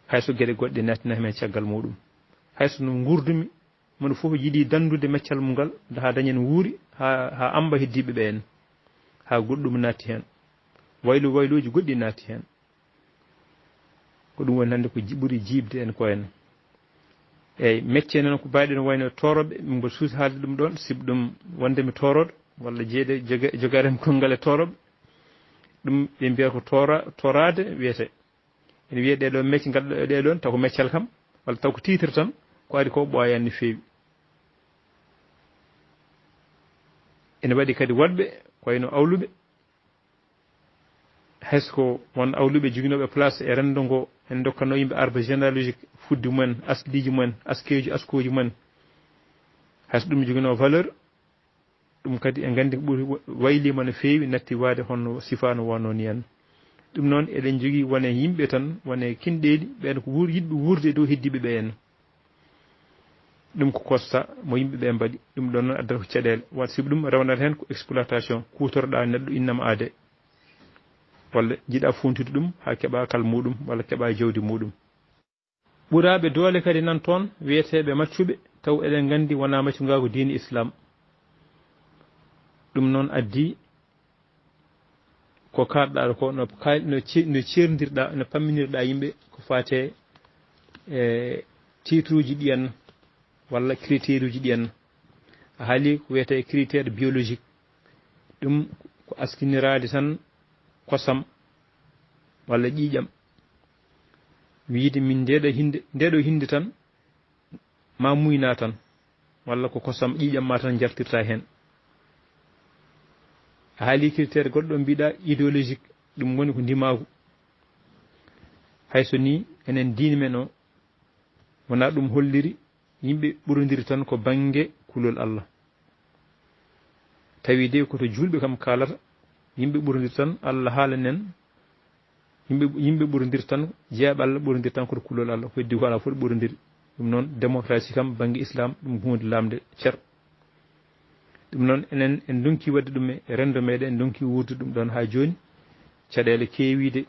hayso gueɗe goɗɗe nattina men caggal muɗum hayso no gurdumi mono fof yiiɗi dandude meccal mum ngal ha dañen wuuri ha amba heddiɓe ɓe en ha goɗɗum natti hen wayluji goɗɗi natti hen ko ɗum woni hande ko ɓuuri jibde en ko en eyyi métier noon ko mbaɗen wayno toroɓe mbo suusi haalde ɗum ɗon sibu ɗum wondemi toroɗo walla jeeyde jogarem konngol e toroɓe ɗum ɓe mbiya ko torade wiyete ene wiye ɗeɗo métier ngal ɗeɗon taw ko meccal kam walla taw ko titre tan ko adi ko ɓooyan no feewi ene waɗi kadi waɗɓe ko wayno awluɓe haysko won awluɓe joginoɓe place e rendo ngo en dokkano yimɓe arbre généalogique fudde mumen asdiji mumen askoji mumen hayso ɗum jogino valeur ɗum kadi en gandi ɓuuri waylima no feewi natti waade honno sifano wonno ni en ɗum noon eɗen jogui wone yimɓe tan wone kinɗeli ɓen ko yiɗɓe wurde dow heddiɓe ɓe en ɗum ko constat mo yimɓeɓe mbaɗi ɗum ɗon noon addata ko caɗele wat sibu ɗum rewnata hen ko exploitation kutorɗa neɗɗo innama aade walla jiiɗa funtude ɗum ha keeɓa kal muɗum walla keeɓa jawdi muɗum ɓuraɓe doole kadi nan toon wiyeteɓe maccuɓe taw eɗen gandi wona maccuga ko diine islam ɗum noon addi ko kalɗa ko no cerdirɗa no pamminirɗa yimɓe ko fate e titre uji ɗi en walla critère uji ɗi en a haali ko wiyete critère biologique ɗum ko askinirade tan kosam walla ƴiƴam wiide min ndeɗo hinde tan ma muyna tan walla ko kosam ƴiƴam ma tan jartirta hen a haali critére goɗɗo mbiɗa idéologique ɗum woni ko ndimagu hayso ni enen diine men o wona ɗum holliri yimɓe ɓurodiri tan ko banggue kulol Allah tawi de koto julɓe kam kalata yimɓe ɓurodir tan Allah haalanen yimɓe ɓurodir tan jeeyaɓe Allah ɓurodir tan koto kulol Allah ko heddi ko ala fof ɓurodiri ɗum noon démocratie kam banggue islam ɗum hunde lamde ceer ɗum noon enen en donki wadde ɗum e rendo meɗen en donki wurde ɗum ɗon ha joni caɗele keewide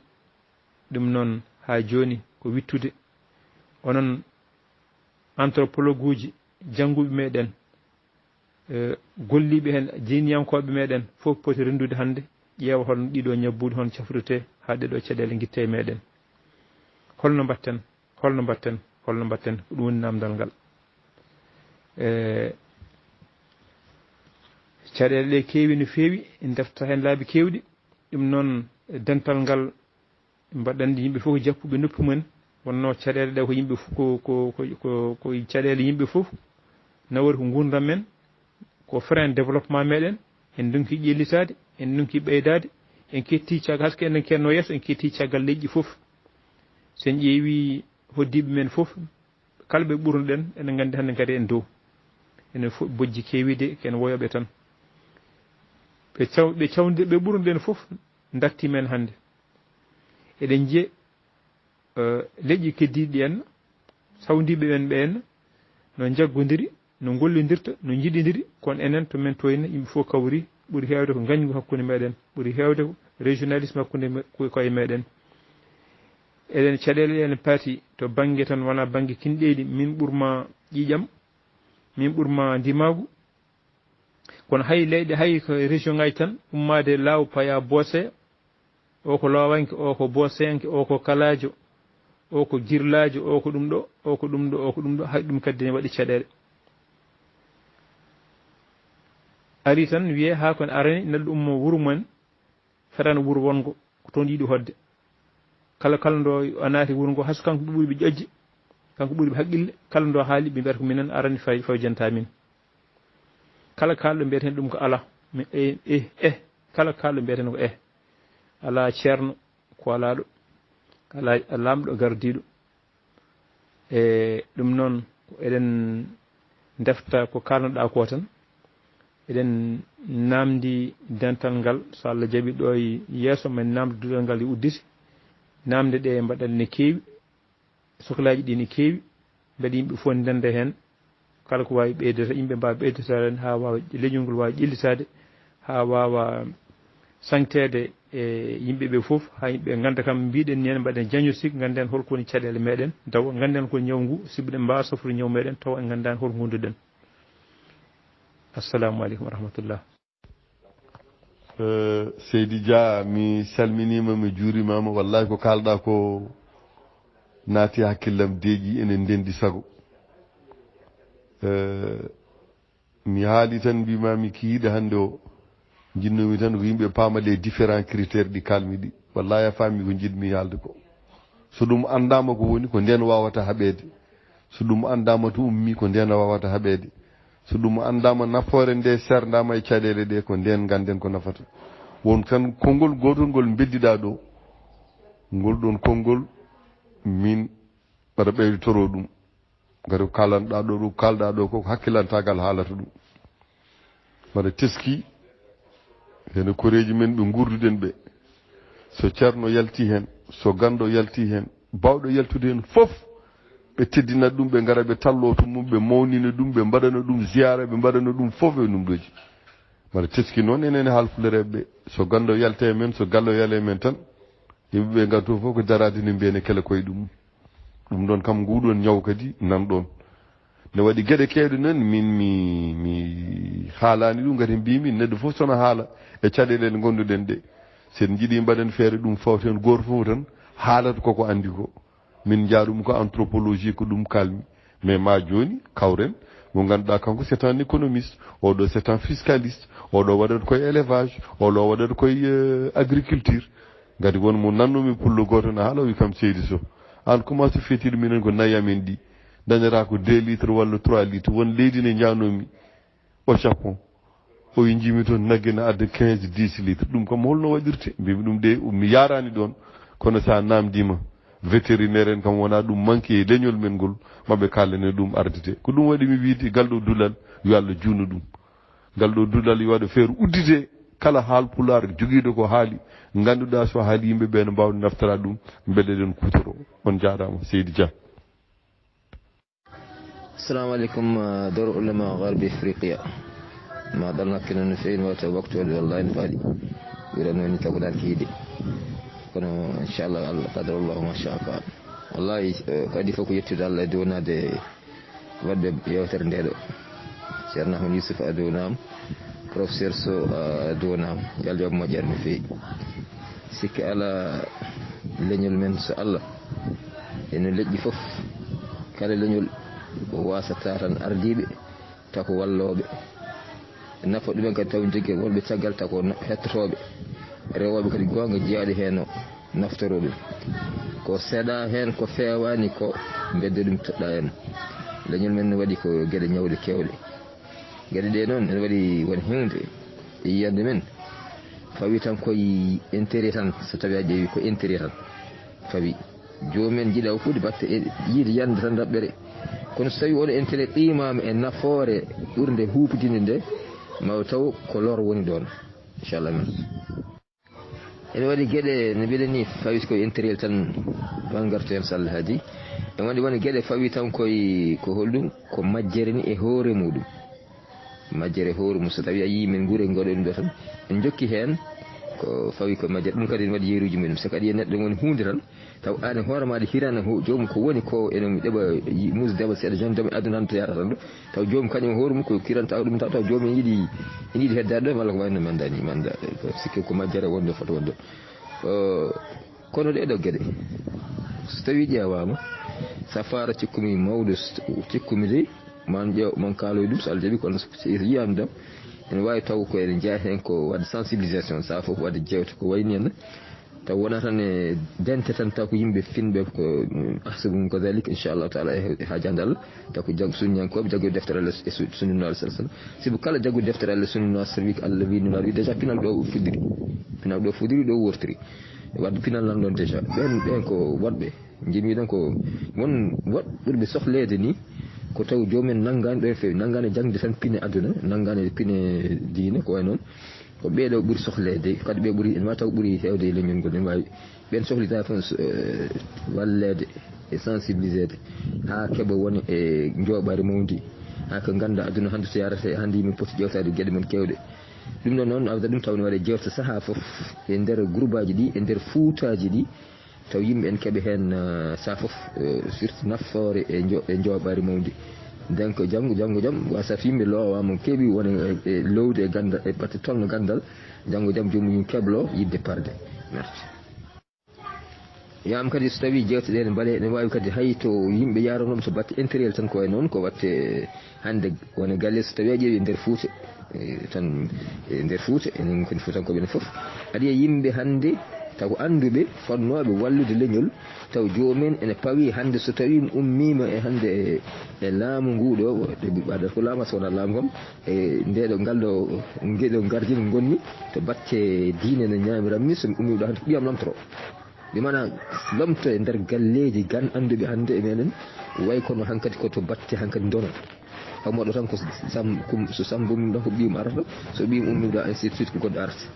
ɗum noon ha joni ko wittude onon anthropologue uji jannguɓe meɗen golliɓe hen jeyniyankoɓe meɗen fof poti rendude hande ƴeewa holno ɗiɗo ñabbude hon cafrete ha ɗeɗo caɗele guitte meɗen holno mbatten ko ɗum woni namdal ngal caɗele ɗe keewi no feewi en defta hen laabi kewɗi ɗum noon dental ngal mbaɗandi yimɓe fof ko jappuɓe noppi mumen wonno caɗele ɗe ko yimɓe ko caɗele yimɓe fof nawori ko gurdam men ko frein développement meɗen en donki ƴellitade en donki ɓeydade en ketti caggal haske enen kenno yesso en ketti caggal leƴƴi fof sen ƴeewi hoddiɓe men fof kala ɓe ɓurnoɗen enen gandi hande kadi en dow enen fof bojji kewide ken woyoɓe tan ɓe cawde ɓe ɓurnoɗen fof datti men hande eɗen jiiya leƴƴi keddiɗi en sawdiɓe ɓen ɓen no jaggodiri no gollodirta no jiɗidiri kono enen to men toyna yimɓe fof kawri ɓuuri hewde ko gañgu hakkude meɗen ɓuuri hewde ko régionalisme hakkude koye meɗen eɗen caɗele ene paati to banggue tan wona banggue kinɗeɗi min ɓurma ƴiƴam min ɓurma ndimagu kono hay leyɗe hay ko région ngaji tan ummade law paya boose o ko lowanke o ko boosenke o ko kalajo o ko girlajo o ko ɗum ɗo o ko ɗum ɗo o ko ɗum ɗo hay ɗum kadi ne waɗi caɗele ari tan wiye ha kon arani neɗɗo ummo wuuro mumen fetano wuuro wongo ko toon yiiɗi hodde kala ndo a naati wuuro ngo hayso kanko ɓe ɓuuri ɓe ƴoƴji kanko ɓuuri ɓe haqqille kala ndo haali ɓe mbiyata ko minen arani fawjanta min kala kalɗo mbiyeten ɗum ko ala kala kalɗo mbiyeten ko ala ceerno ko alaɗo ala lamɗo gardiɗo ɗum noon eɗen defta ko kalnoɗa ko tan eɗen namdi dental ngal so Allah jaaɓi ɗo e yeeso men namde duɗal ngal e udditi namde ɗe mbaɗal ne keewi sohlaji ɗi ne keewi mbeɗa yimɓe fof ndende hen kala ko wawi ɓeydata yimɓe mbawa ɓeydata hen ha wawa leñol ngol wawa ƴellitade ha wawa sañtede e yimɓeɓe foof ha yimɓe ganda kam mbiɗen ni hen mbaɗen diagnostic ganden holko woni caɗele meɗen taw ganden ko ñaw ngu sibuɗen mbawa safrude ñaw meɗen taw en gandani holko gunduɗen assalamu aleykum wa rahmatullah Seydi Dia mi salminima mi juurimama wallahi ko kalɗa ko naati hakkillam deeƴi enen ndendi sago mi haali tan mbimami kiyiɗe hannde o jinnomi tan ko yimɓe paama les différents critères ɗi kalmi ɗi wallahi a faami ko jiɗmi haalde ko so ɗum andama ko woni ko nden wawata haɓede so ɗum andama to ummi ko nden wawata haɓede so ɗum andama nafoore nde serdama e caɗele ɗe ko nden ganden ko nafata won tan konngol gotol ngol beddiɗa ɗo ngol ɗon konngol min mbaɗa ɓeydotoro ɗum ngati kalanɗa ɗo ɗum kalɗa ɗo ko hakkilantagal haalata ɗum mbaɗa teski hene koreji men ɓe gurduɗen ɓe so ceerno yalti hen so gando yalti hen bawɗo yaltude hen fof ɓe teddinat ɗum ɓe gara ɓe tallo to mum ɓe mawnina ɗum ɓe mbaɗana ɗum ziyara ɓe mbaɗana ɗum fof e numɗoji mbaɗa teski noon enen haalfulereɓe ɓe so gando yalte men so gallo yale men tan yimɓeɓe ganto fof ko darade ne mbiyene kele koye ɗum ɗum ɗon kam nguɗon ñaw kadi nan ɗon ne waɗi gueɗe kewɗe noon min mi haalani ɗum gati mbimi neɗɗo fof sono haala e caɗele ɗe gonduɗen ɗe sen jiiɗi mbaɗen feere ɗum fawten goto fof tan haalata koko andi ko min jaaɗum ko anthropologie ko ɗum kalmi mais ma joni kawren mo ganduɗa kanko c'est un économiste oɗo c'est un fiscaliste oɗo waɗat koye élevage oɗo waɗat koye agriculture gati won mo nannumi pullo goto no haala wi kam Seydi Sow an comment se fait-il minen ko nayi amen ɗi dañata ko 2 litres walla 3 litres won leydi ne janomi au Japon o jimi toon nagge ne adda 15-10 litres ɗum kam holno waɗirte mbimi ɗum de mi yarani ɗon kono sa namdima vétérinaire en kam wona ɗum manque e leñol men ngol maɓe kallene ɗum ardete ko ɗum waɗi mi wiide galɗo dulal yo Allah juutno ɗum galɗo dulal yo waɗa feere uddite kala haal pular joguiɗo ko haali ganduɗa so haali yimɓeɓe ne mbawde naftara ɗum beele ɗen kutoro on jarama Seydi Dia. السلام عليكم دور علماء غرب افريقيا ما ضلنا كنا نفين وقت والله نفادي يرانو ني تاغدان كيدي kono inchallah Allah qadar Allah ma sha Allah wallahi kadi foko yettude Allah donade wadde yewtere ndeɗo ceerno Ahmed Youssouf adonam professeur So adonam yalla yob moƴƴere no feewi sikki ala leñol men so Allah ene leƴƴi fof kala leñol wasata tan ardiɓe tako walloɓe nafa ɗumen kadi taw jogui wonɓe caggal tako hettotoɓe rewoɓe kadi gonga jeeyaɗo hen naftoro ɗum ko seeɗa hen ko fewani ko bedde ɗum toɗɗa hen leñol men ne waɗi ko gueɗe ñawɗe kewɗe gueɗe ɗe noon ene waɗi won hewde e yiyande men fawi tan koye intérêt tan so tawi a ƴeewi ko intérêt tan fawi jomumen jiiɗa huude batte yiide yande tan daɓɓere kono so tawi oɗo intérêt qimama e nafoore ɓurde huupidinde nde maw taw ko lor woni ɗon inchallah men ene waɗi gueɗe no mbiɗen ni fawi koye intérieur tan wan gartu hen so Allah haadi e woni gueɗe fawi tan koye ko holɗum ko majjere ni e hoore muɗum majjere hoore mum so tawi a yii min guure goɗon ɗo tan en jokki hen ko fawi ko majjere ɗum kadi ne waɗi yeeruji mumen so kadi neɗɗo woni hunde tan taw an hoore maɗa hirana jomum ko woni ko ene ɗeɓa musdeɓa seeɗa joni demi aduna tan to yarata ɗo taw jomum kañum hoore mum ko kiranta ɗum taw jomum yiiɗi heddade ɗo walla ko wayno mandani manda sikki ko majjere wonde foto wonde kono ɗeɗo gueɗe so tawi ƴewama sa fara cikkumi mawɗo cikkumi de man ƴeew man kaaloy ɗum so Allah jaaɓi kono so yiyami dam ene wawi taw ko ene jeeya hen ko wadde sensibilisation sa foof wadde jewte ko wayni henna taw wona tan e dente tan taw ko yimɓe finɓe ko ahsabum kadalik inchallahu taala e hajande Allah taw ko sunniyankoɓe jaggoy deftere Allah e sunninaɗo sala sallam sibu kala jaggoy deftere Allah sunninaɗo sallam ko Allah wininaɗo wi déjà pinal ɗo fuɗɗiri ɗo wortiri wadde pinal nan ɗon déjà ɓen ko waɗɓe jimiɗen ko won ɓurɓe sohlede ni ko taw jomumen nanggani ɗo e fewi nanggani jangde tan pine aduna nanggani pine diine ko way noon ko ɓeeɗo ɓuuri sohlede kadi ɓe ɓuuri ma taw ɓuuri hewde e leñol ngol ne wawi ɓen sohlita fon wallede e sensibilisede ha keeɓa woni e jooɓari mawdi ha ko ganda aduna hande so yarate hande yimɓe poti ƴewtade gueɗe men kewɗe ɗum ɗon noon awda ɗum taw ne waɗe jewte saaha foof e nder groupe aji ɗi e nder fuutaji ɗi taw yimɓe en keeɓe hen sa foof surtout nafoore e jooɓari mawdi donc janggo jaam wasa so yimɓe loowama keeɓi wona e lowde e gandal e batte tolno gandal janggo jaam jomum keblo yidde parde merci yam kadi so tawi jewte ɗe ne mbaɗe ne wawi kadi hay to yimɓe yaranoma so batte intérieur tan ko way noon ko watte hande wona galle so tawi a ƴeewi nder Fouta tan nder Fouta enen kadi Foutankoɓe ne foof aɗa yiya yimɓe hande taw anduɓe fonnoɓe wallude leñol taw jomumen ene pawi hande so tawi ummima e hande e laamu nguɗo ɓaɗata ko laamu so wona laamu kam e ndeɗo ngalɗo gueɗo gardino gonni to batte diine no ñamiranmi somi ummiɗo hande ko ɓiyam lomtoro ɗi mana lomto e nder galleji gan anduɓe hande e meɗen way kono hankkadi koto batte hankkadi dono hawmoɗo tan ko so sambumim ɗon ko ɓiyum arata so ɓiyum ummiɗo ainsi de suite ko goɗɗo arata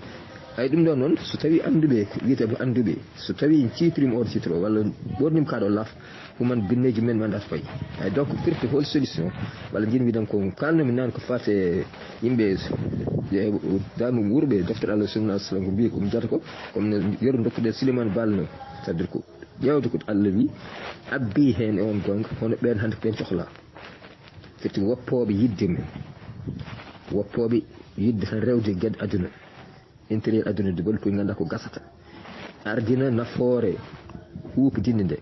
ay ɗum ɗon noon so tawi anduɓe wiyete anduɓe so tawi ciitrima on citro walla ɓornima kaɗo laaf human binneji men mi andata fayi ay donc firti hol solution walla jin wiɗan ko kalnomi nane ko fate yimɓe dami wurɓe deftere Allah sunna sallam ko mbi komi jata ko comme yeru dokkuɗe Souleymane Balno c'est à dire ko ƴewde ko Allah wi abbi hen e on gonga hono ɓen hande ko ɓen cohla firti woppoɓe yidde men woppoɓe yidde tan rewde gueɗe aduna intérieur aduna de bol koye ganduɗa ko gasata ardina nafoore huupidinde nde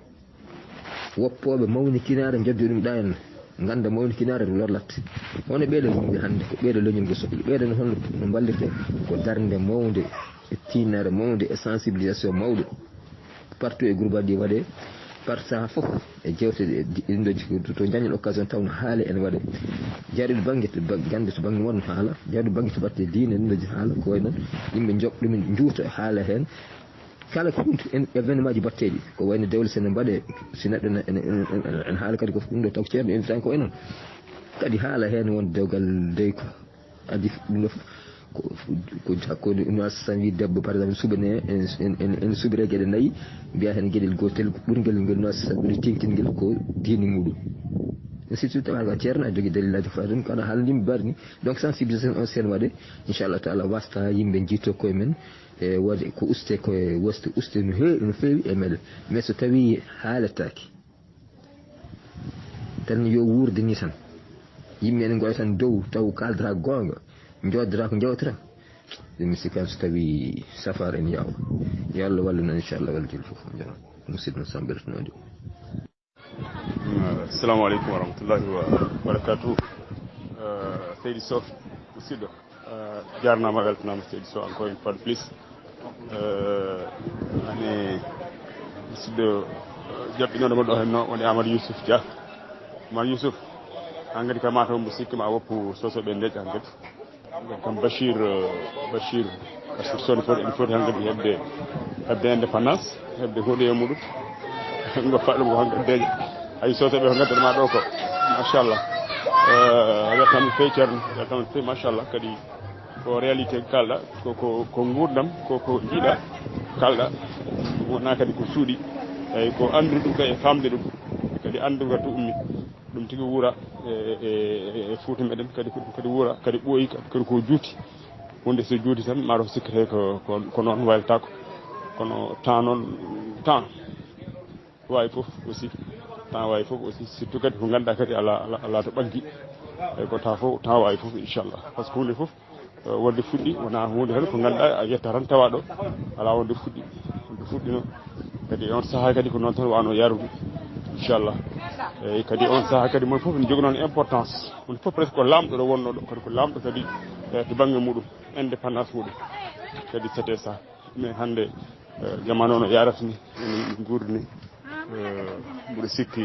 woppoɓe mawnikinare joddi ɗum ɗa en ganda mawnikinare ɗo lorlatte hono ɓeeɗo yimɓe hande ko ɓeeɗo leñol ngo sohli ɓeeɗo no holno no ballirte ko darde mawde e tinnare mawde e sensibilisation mawɗo partout e groupe aji waɗe par saha foof e jewte ɗinɗo to jañen occasion taw no haale ene waɗe jaaɗuɗo banggue to gande to banggue won haala jaaɗuɗo banggue to batte diine ɗinɗoji haala ko way noon yimɓe joɓ ɗumen juuta haala hen kala ko ɗum événement ji batteɗi ko wayno dewle sene mbaɗe si neɗɗo en haala kadi ko ɗum ɗo taw ceerno invitani ko way noon kadi haala hen won dewgal dey ko adi ɗum ɗo ko hakkude no wi debbo par exemple suɓane en suɓire gueɗe nayyi mbiya hen gueɗel gotel ɓurguel ngel no ɓuuri tinkinguel ko diine muɗum e surtout tawa ko ceerno a jogui dalilaji fa ɗum kono haalandimi mbaɗi ni donc sensibilisation on sen waɗe inchallah taala wasta yimɓe jiito koye men e waɗe ko uste koye woste uste no feewi e meɗen mais so tawi haaletake tan yo wurde ni tan yimɓe ene goya tan dow taw kaldata gonga joddata ko jewtata ɗum sikkan so tawi safar en yaw yo Allah wallu noon inchallah walla jil foof jana musidɗo sambertanode assalamu aleykum wa rahmatullahi wa barakatuh seydi Sow musidɗo jarnama weltanama seydi Sow encore une fois de plus ane musidɗo jaɓɓinoɗomo ɗo henno woni Amadou Youssouf Dia Amadou Youssouf hankkadi kam mataw mbo sikkima a woppu sosoɓe ndeƴ hankkadi comme Bachir soni foti ene foti hankkadi hebde indépendance hebde huuɗo e muɗum goppa ɗum ko hankkadi deeƴa hay sosoɓe ko gaddanma ɗo ko machallah weltama no fewi ceerno weltama no fewi machallah kadi ko réalité kalɗa ko gurdam koko jiiɗa kalɗa wona kadi ko suuɗi eyyi ko andude ɗum kadi e famde ɗum kadi andude to ummi ɗum tigi wuura e Fouta meɗen kadi wuura kadi ɓooyi kadi ko juuti hunde so juuti tan maɗo sikkete ko noon wayltako kono temps noon temps wawi foof aussi temps wawi foof aussi surtout kadi ko ganduɗa kadi ala to ɓaggi eyyi ko temps wawi foof inchallah par ce que hunde foof wonde fuɗɗi wona hunde tan ko ganduɗa a yetta tan tawa ɗo ala wonde fuɗɗino kadi on saaha kadi ko noon tan wano yarude inchallah eyyi kadi on saaha kadi mon foof ne jogui noon importance on foof presque ko lamɗo ɗo wonno ɗo kadi ko lamɗo kadi to banggue muɗum indépendance muɗum kadi c'était ça mais hande jamanu no yarata ni ene guurdi ni mbiɗa sikki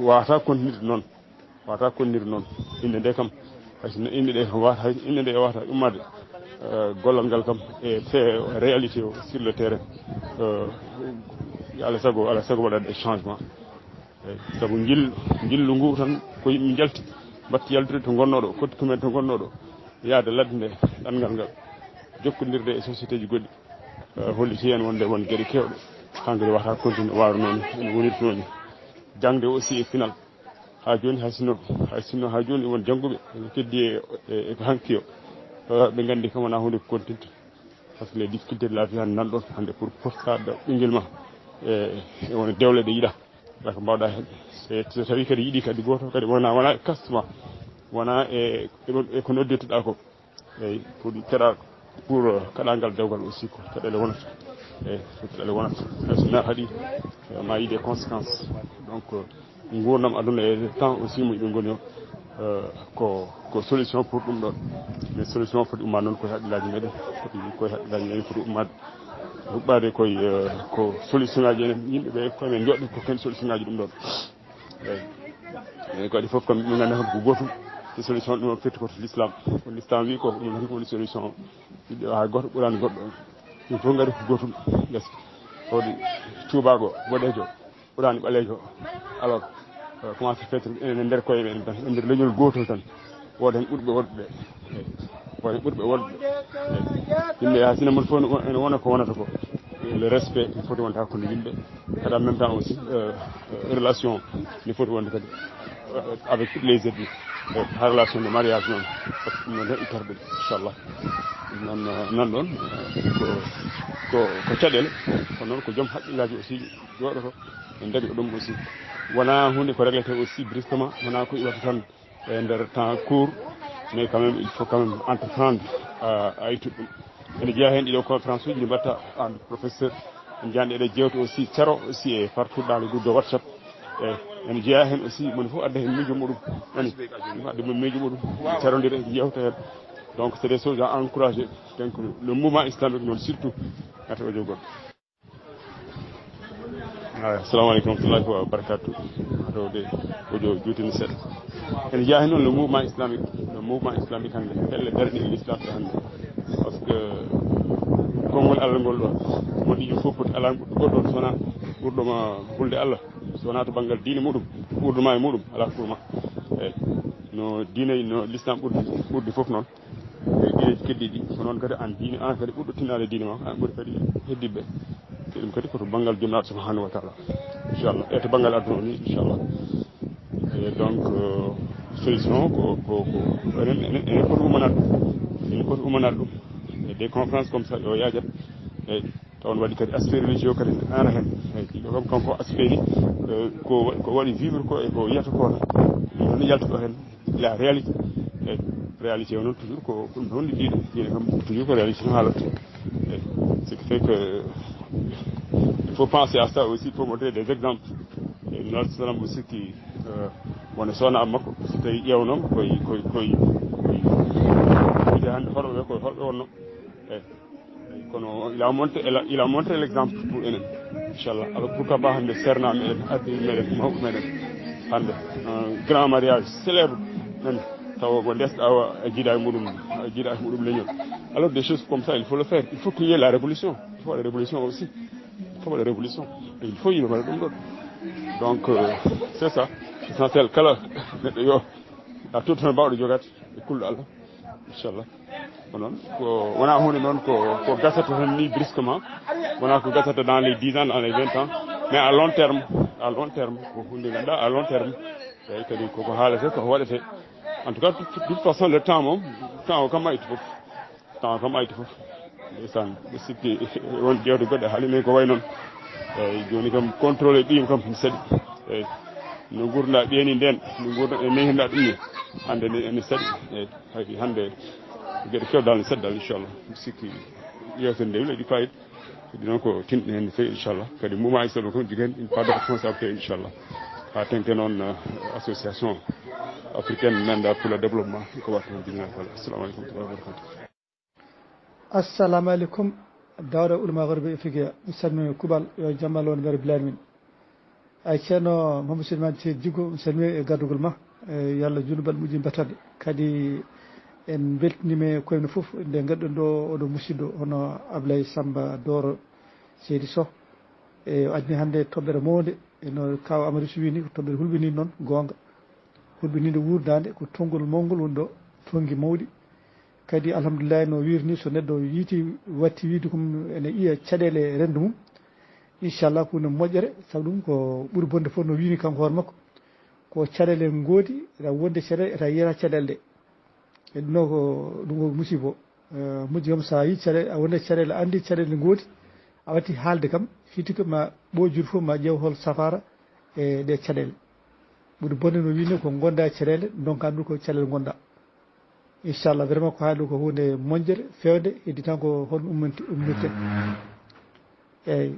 wawata continude noon inde nde kam hayso inde nde wawata ummade gollal ngal kam e fait réalité o sur le terrain ala sago waɗande changement eyyi saabu jillu ngu tan ko yimɓe jalti batti yaltude to gonnoɗo kotti kumen to gonnoɗo yaade ladde nde ɗanngal ngal jokkodirde e société ji goɗɗi holliti hen wonde won gueɗe kewɗe hankkadi wata continue wawde noon ene wonirta noon jangde aussi e final ha joni hay sinno ha joni won jangguɓe ene keddi e ko hanki o ɓe gandi kam wona hunde ko continta par ce que les difficultés de la vie hande nanɗon hande pour foftade ɓinguel ma e wona dewle ɗe yiiɗa ala ko mbawɗa hen so tawi kadi yiiɗi kadi goto kadi wona e castema wona e ko noddirtoɗa ko eyyi pour keɗa pour kaɗangal dewgal aussi ko caɗele wonata eyyi so caɗele wonata hayso neɗɗo haaɗi ma yiide conséquence donc gurdam aduna e temps aussi mo yiɓe goni o ko solution pour ɗum ɗon mais solution foti ummade noon koye haqqillaji meɗen koye haqqillaji meɗen foti ummade huɓɓade ko solution ngaji enen yimɓeɓe koyemen joɗɗo ko ken solution ngaji ɗum ɗon eyyi kadi foof kam min gandi kam ko gotum te solution ɗum firti koto l'islam ko l'islam wi ko ɗum tan ko woni solution yimɓe ha goto ɓurani goɗɗo ɗum fof gari ko gotum gasi oɗo cuubago boɗejo ɓurani ɓalejo alors comment se fait enen nder koye men tan e nder leñol gotol tan woda hen ɓurɓe wonɓe ɓe woda hen ɓurɓe wonɓe yimɓe ha sinno mon fof ene wona ko wonata ko le respect ne foti wonde hakkude yimɓe kadi en même temps aussi relation ne foti wonde kadi avec toutes les ethnies ha relation de mariage noon par ce que ɗum noon tan ittata ɗum inchallah nan ɗon ko caɗele kono noon ko joom haqqillaji aussi joɗoto e ndegɗo ɗum aussi wona hunde ko réglé aussi brusquement wona ko iwata tan e nder temps court mais quand même il faut quand même entreprendre a ittude ɗum ene jeeya hen ɗiɗo conférence uji ɗi mbatta entre professeur en jiyande eɗe jewta aussi caro aussi e partout dans le groupe de WhatsApp ene jeeya hen aussi moni fof adda hen miijo muɗum ani adda miijo muɗum carodira jewta hen donc c'est des choses à encourager donc le mouvement islamique noon surtout ata o jogoɗo assalamu aleykum warahmatullahi wa barakatuh rewde ojo juutini seeɗa ene jeeya hen noon le mouvement islamique hande helle darni e l'islam to hande par ce que konngol Allah ngol ɗon moɗi ɗum fof foti ala goɗɗo so wona ɓurɗoma hulde Allah so wona to banggal diine muɗum ɓurduma e muɗum ala furma eyyi no diine no l'islam ɓurdi fof noon e diineji keddiɗi ko noon kadi an diine an kadi ɓurɗo tinnade diine ma an ɓuuri kadi heddiɓe te ɗum kadi koto banggal jomiraɗo subhanahu wa taala inchallah e to banggal aduna ni inchallah e donc solution ko enen foti umanade ɗum e des conférences comme ça yo yajat eyyi taw on waɗi kadi aspect religieux kadi ana hen eyyi ɗo kam kanko aspect ni ko waɗi vivre ko e ko yiyata ko noon yalta ɗo hen la réalité eyyi réalité o noon toujours ko ɗum ɗon diine kam toujours ko réalité no haalata eyyi ce qui fait que il faut penser à ça aussi, il faut montrer des exemples. Et nous avons aussi qui on est à Mako, c'était il y a un homme il a montré l'exemple pour eux. Inch'Allah. Alors pourquoi pas un grand mariage célèbre. Alors des choses comme ça, il faut le faire. Il faut qu'il y ait la révolution. Il faut la révolution aussi. Il faut la révolution. Et il faut y avoir donc c'est ça. Essentiel. Kala, à tout un bord de jogat, et cool Allah. Inch'Allah. onon ko wona hunde noon ko gasata tan ni brusquement wona ko gasata dans les 10 ans dans les 20 ans mais à long terme ko hunde ganduɗa à long terme eyi kadi koko haalete koko waɗete en tout cas de toute façon le temps moom temps o kam ayti fof ndeysan ɓe sikki won jewte goɗɗe haalimi ko way noon eyyi joni kam contrôlé ɗima kam ne saɗi eyyi no gurda ɓeeni nden no gurda e nehinɗa ɗum ni hande ene saɗi eyyi haydi hande gueɗe kewdal ne saɗi dal inchallah mi sikki yewtere nde waɗi fayida kadi noon ko tinɗe hen no fewi inchallah kadi mouvement ISRA ko jogui hen une part de responsabilité inchallah ha tengte noon association africaine nanɗa pour le développement ko watta hen jibina kala assalamu aleykum wa barakatuh. assalamu aleykum dawra ulama garbe afrique mi salmini kubal yo jammal won nder bilal min ay ceerno mamadou silmane te jigo mi salmini e gardugol ma yallah junubal muji mbatade kadi en beltinime koyno fof nde gadɗon ɗo oɗo musidɗo hono Ablaye Samba Doro seydi Sow e adni hande toɓɓere mawde eno kaw Amadou Sy wini ko toɓɓere hulɓini noon gonga hulɓinide wurdade ko tongol mawgol woni ɗo tongi mawɗi kadi alhamdulillah no wirni so neɗɗo yiiti watti wiide kom ene iya caɗele rendu mum inchallah ko no moƴƴere saabu ɗum ko ɓuuri bonde fof no wini kanko hoore makko ko caɗele goodi eta wonde caɗele eta yiyata caɗele ɗe e ɗum noon ko ɗum ko musiba moƴƴi kam sa yi caɗele a wonde caɗele andi caɗele goodi a watti haalde kam fiiti ko ma ɓojude fof ma ƴeew hol safara e ɗe caɗele ɓuuri bonde no wini ko gonda e caɗele donka ɗum ko caɗele gonɗa inchallah vraiment ko haali ko hunde moƴƴere fewde heddi tan ko hon ummirte eyyi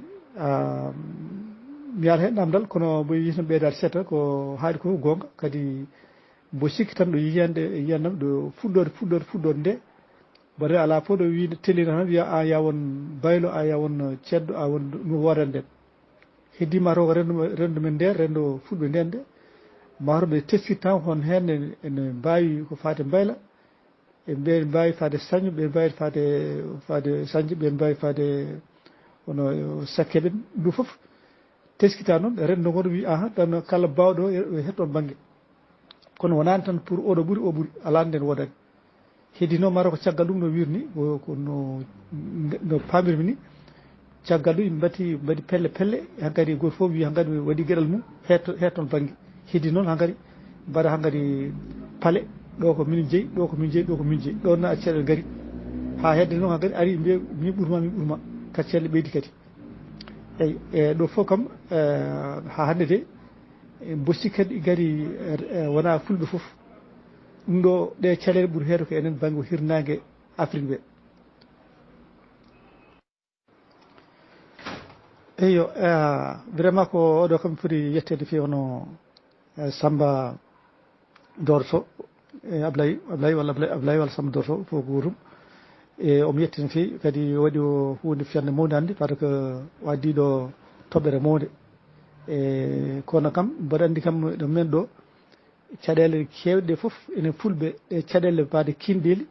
mi yata hen ɗamdal kono mo yitno ɓeydade seeɗa ko haali ko gonga kadi mbo sikki tan ɗo yiyannam ɗo fuɗɗode nde bare ala fof ɗo wi telina tan wiya a ya won baylo a ya won ceddo a won ɗum wodan nden heddima taw ko rendu men nde rendo fulɓe nden nde mataw ɓe teskiti tan hon hen ene mbawi ko fate bayla ɓe mbawi fade saño ɓe mbawi fade sañje ɓe mbawi fade hono sakkeɓen ɗum foof teskita noon rendo ngoɗo wi aha tan kala bawɗo hetton banggue kono wonani tan pour oɗo ɓuuri o ɓuuri ala nden wodani heddi noon mataw ko caggal ɗum no wirni no pamirmi ni caggal ɗum mbaɗi pelle hankkadi goto foof wi hankkadi waɗi gueɗal mum hetton banggue heddi noon hankkadi mbaɗa hankkadi paale ɗo ko min jeeyi ɗo ko min jeeyi ɗo ko min jeeyi ɗo na caɗele gaari ha hedde noon hankkadi ari mbiya min ɓuurma kaccelle ɓeydi kadi eyyi e ɗo fof kam ha hande de bosti kadi gaari wona fulɓe foof ɗum ɗo ɗe caɗele ɓuuri heedo ko enen banggue hirnangue Afrique ɓe eyyo vraiment ko oɗo kam foti yettede fi hono Samba Doro Sow Ablaye walla Samba Doro Sow fof ko gotum e omo yetti no fewi kadi waɗi o hunde fiyande mawde hannde par ce que waddiɗo toɓɓere mawde e kono kam mboɗo andi kam ɗo men ɗo caɗele kewɗe fof enen fulɓe ɗe caɗele mbade kinɗeli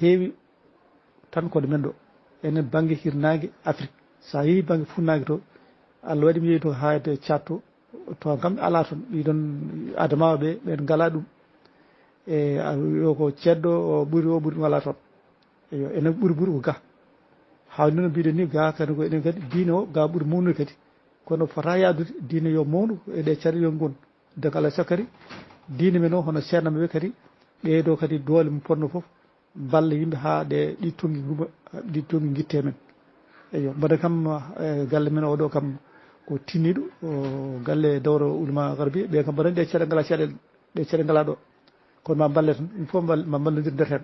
heewi tan koɗo men ɗo enen banggue hirnangue Afrique sa yeehi banggue funnague to Allah waɗi mi yeehi to hayde Tchad to kam ala toon ɗiɗon adamawa ɓen ngala ɗum e yo ko cedɗo o ɓuuri ɗum ala toon eyo enen ɓuuri ko ga hawni noon mbiɗen ni ga kadi ko enen kadi diine o ga ɓuuri mawnude kadi kono fota yadude diine yo mawnu eɗe caɗele yo gon donc alay saago kadi diine men o hono ceernaɓe ɓe kadi ɓeydo kadi doole mum ponno foof balla yimɓe ha ɗe ɗi tonggui guitte men eyo mbaɗa kam galle men oɗo kam ko tinniɗo galle Dawro Ulama Garbi ɓe kam mbaɗa ɗe caɗele ngala ɗe caɗele ngala ɗo kono ma balle tan il faut ma ballodir nder hen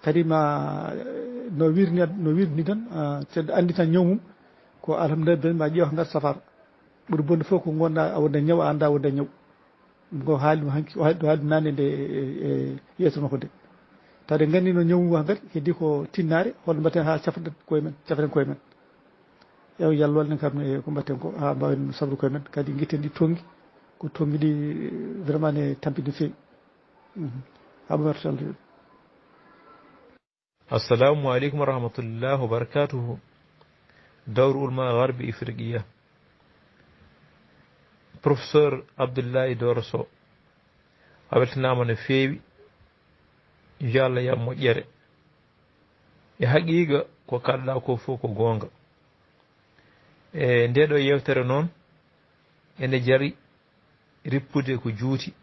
kadi no wirni tan seɗɗa andi tan ñaw mum ko alhamdulillah ma ƴeewa ngar safara ɓuuri bonde fof ko gonɗa a wonde ñaw a anda wonde ñaw ɗum ko haali haali nane nde e yeeso makko nde tawde gandi no ñaw mum hankadi heddi ko tinnare holno mbatten ha cafren koye men ew yallah wallen kam e ko mbatten ko ha mbawen sabru koye men kadi guitten ɗi tonggui ko tonggui ɗi vraiment ne tampini fewi haɓamartallah. assalamu aleykum wa rahmatullah wa barakatuhu. Dawru Ulama Garbi Ifriqiya professeur Abdoulaye Doro Sow a weltanama no fewi yo Allah ya moƴƴere e haqiqa ko kalɗa ko fof ko gonga e ndeɗo yewtere noon ene jari rippude ko juuti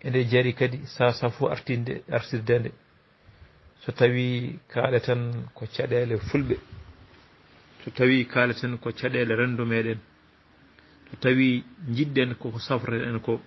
ene jari kadi sasa fof artirdende so tawi kaleten ko caɗele fulɓe so tawi kaleten ko caɗele rendu meɗen so tawi jidden koko safreten ko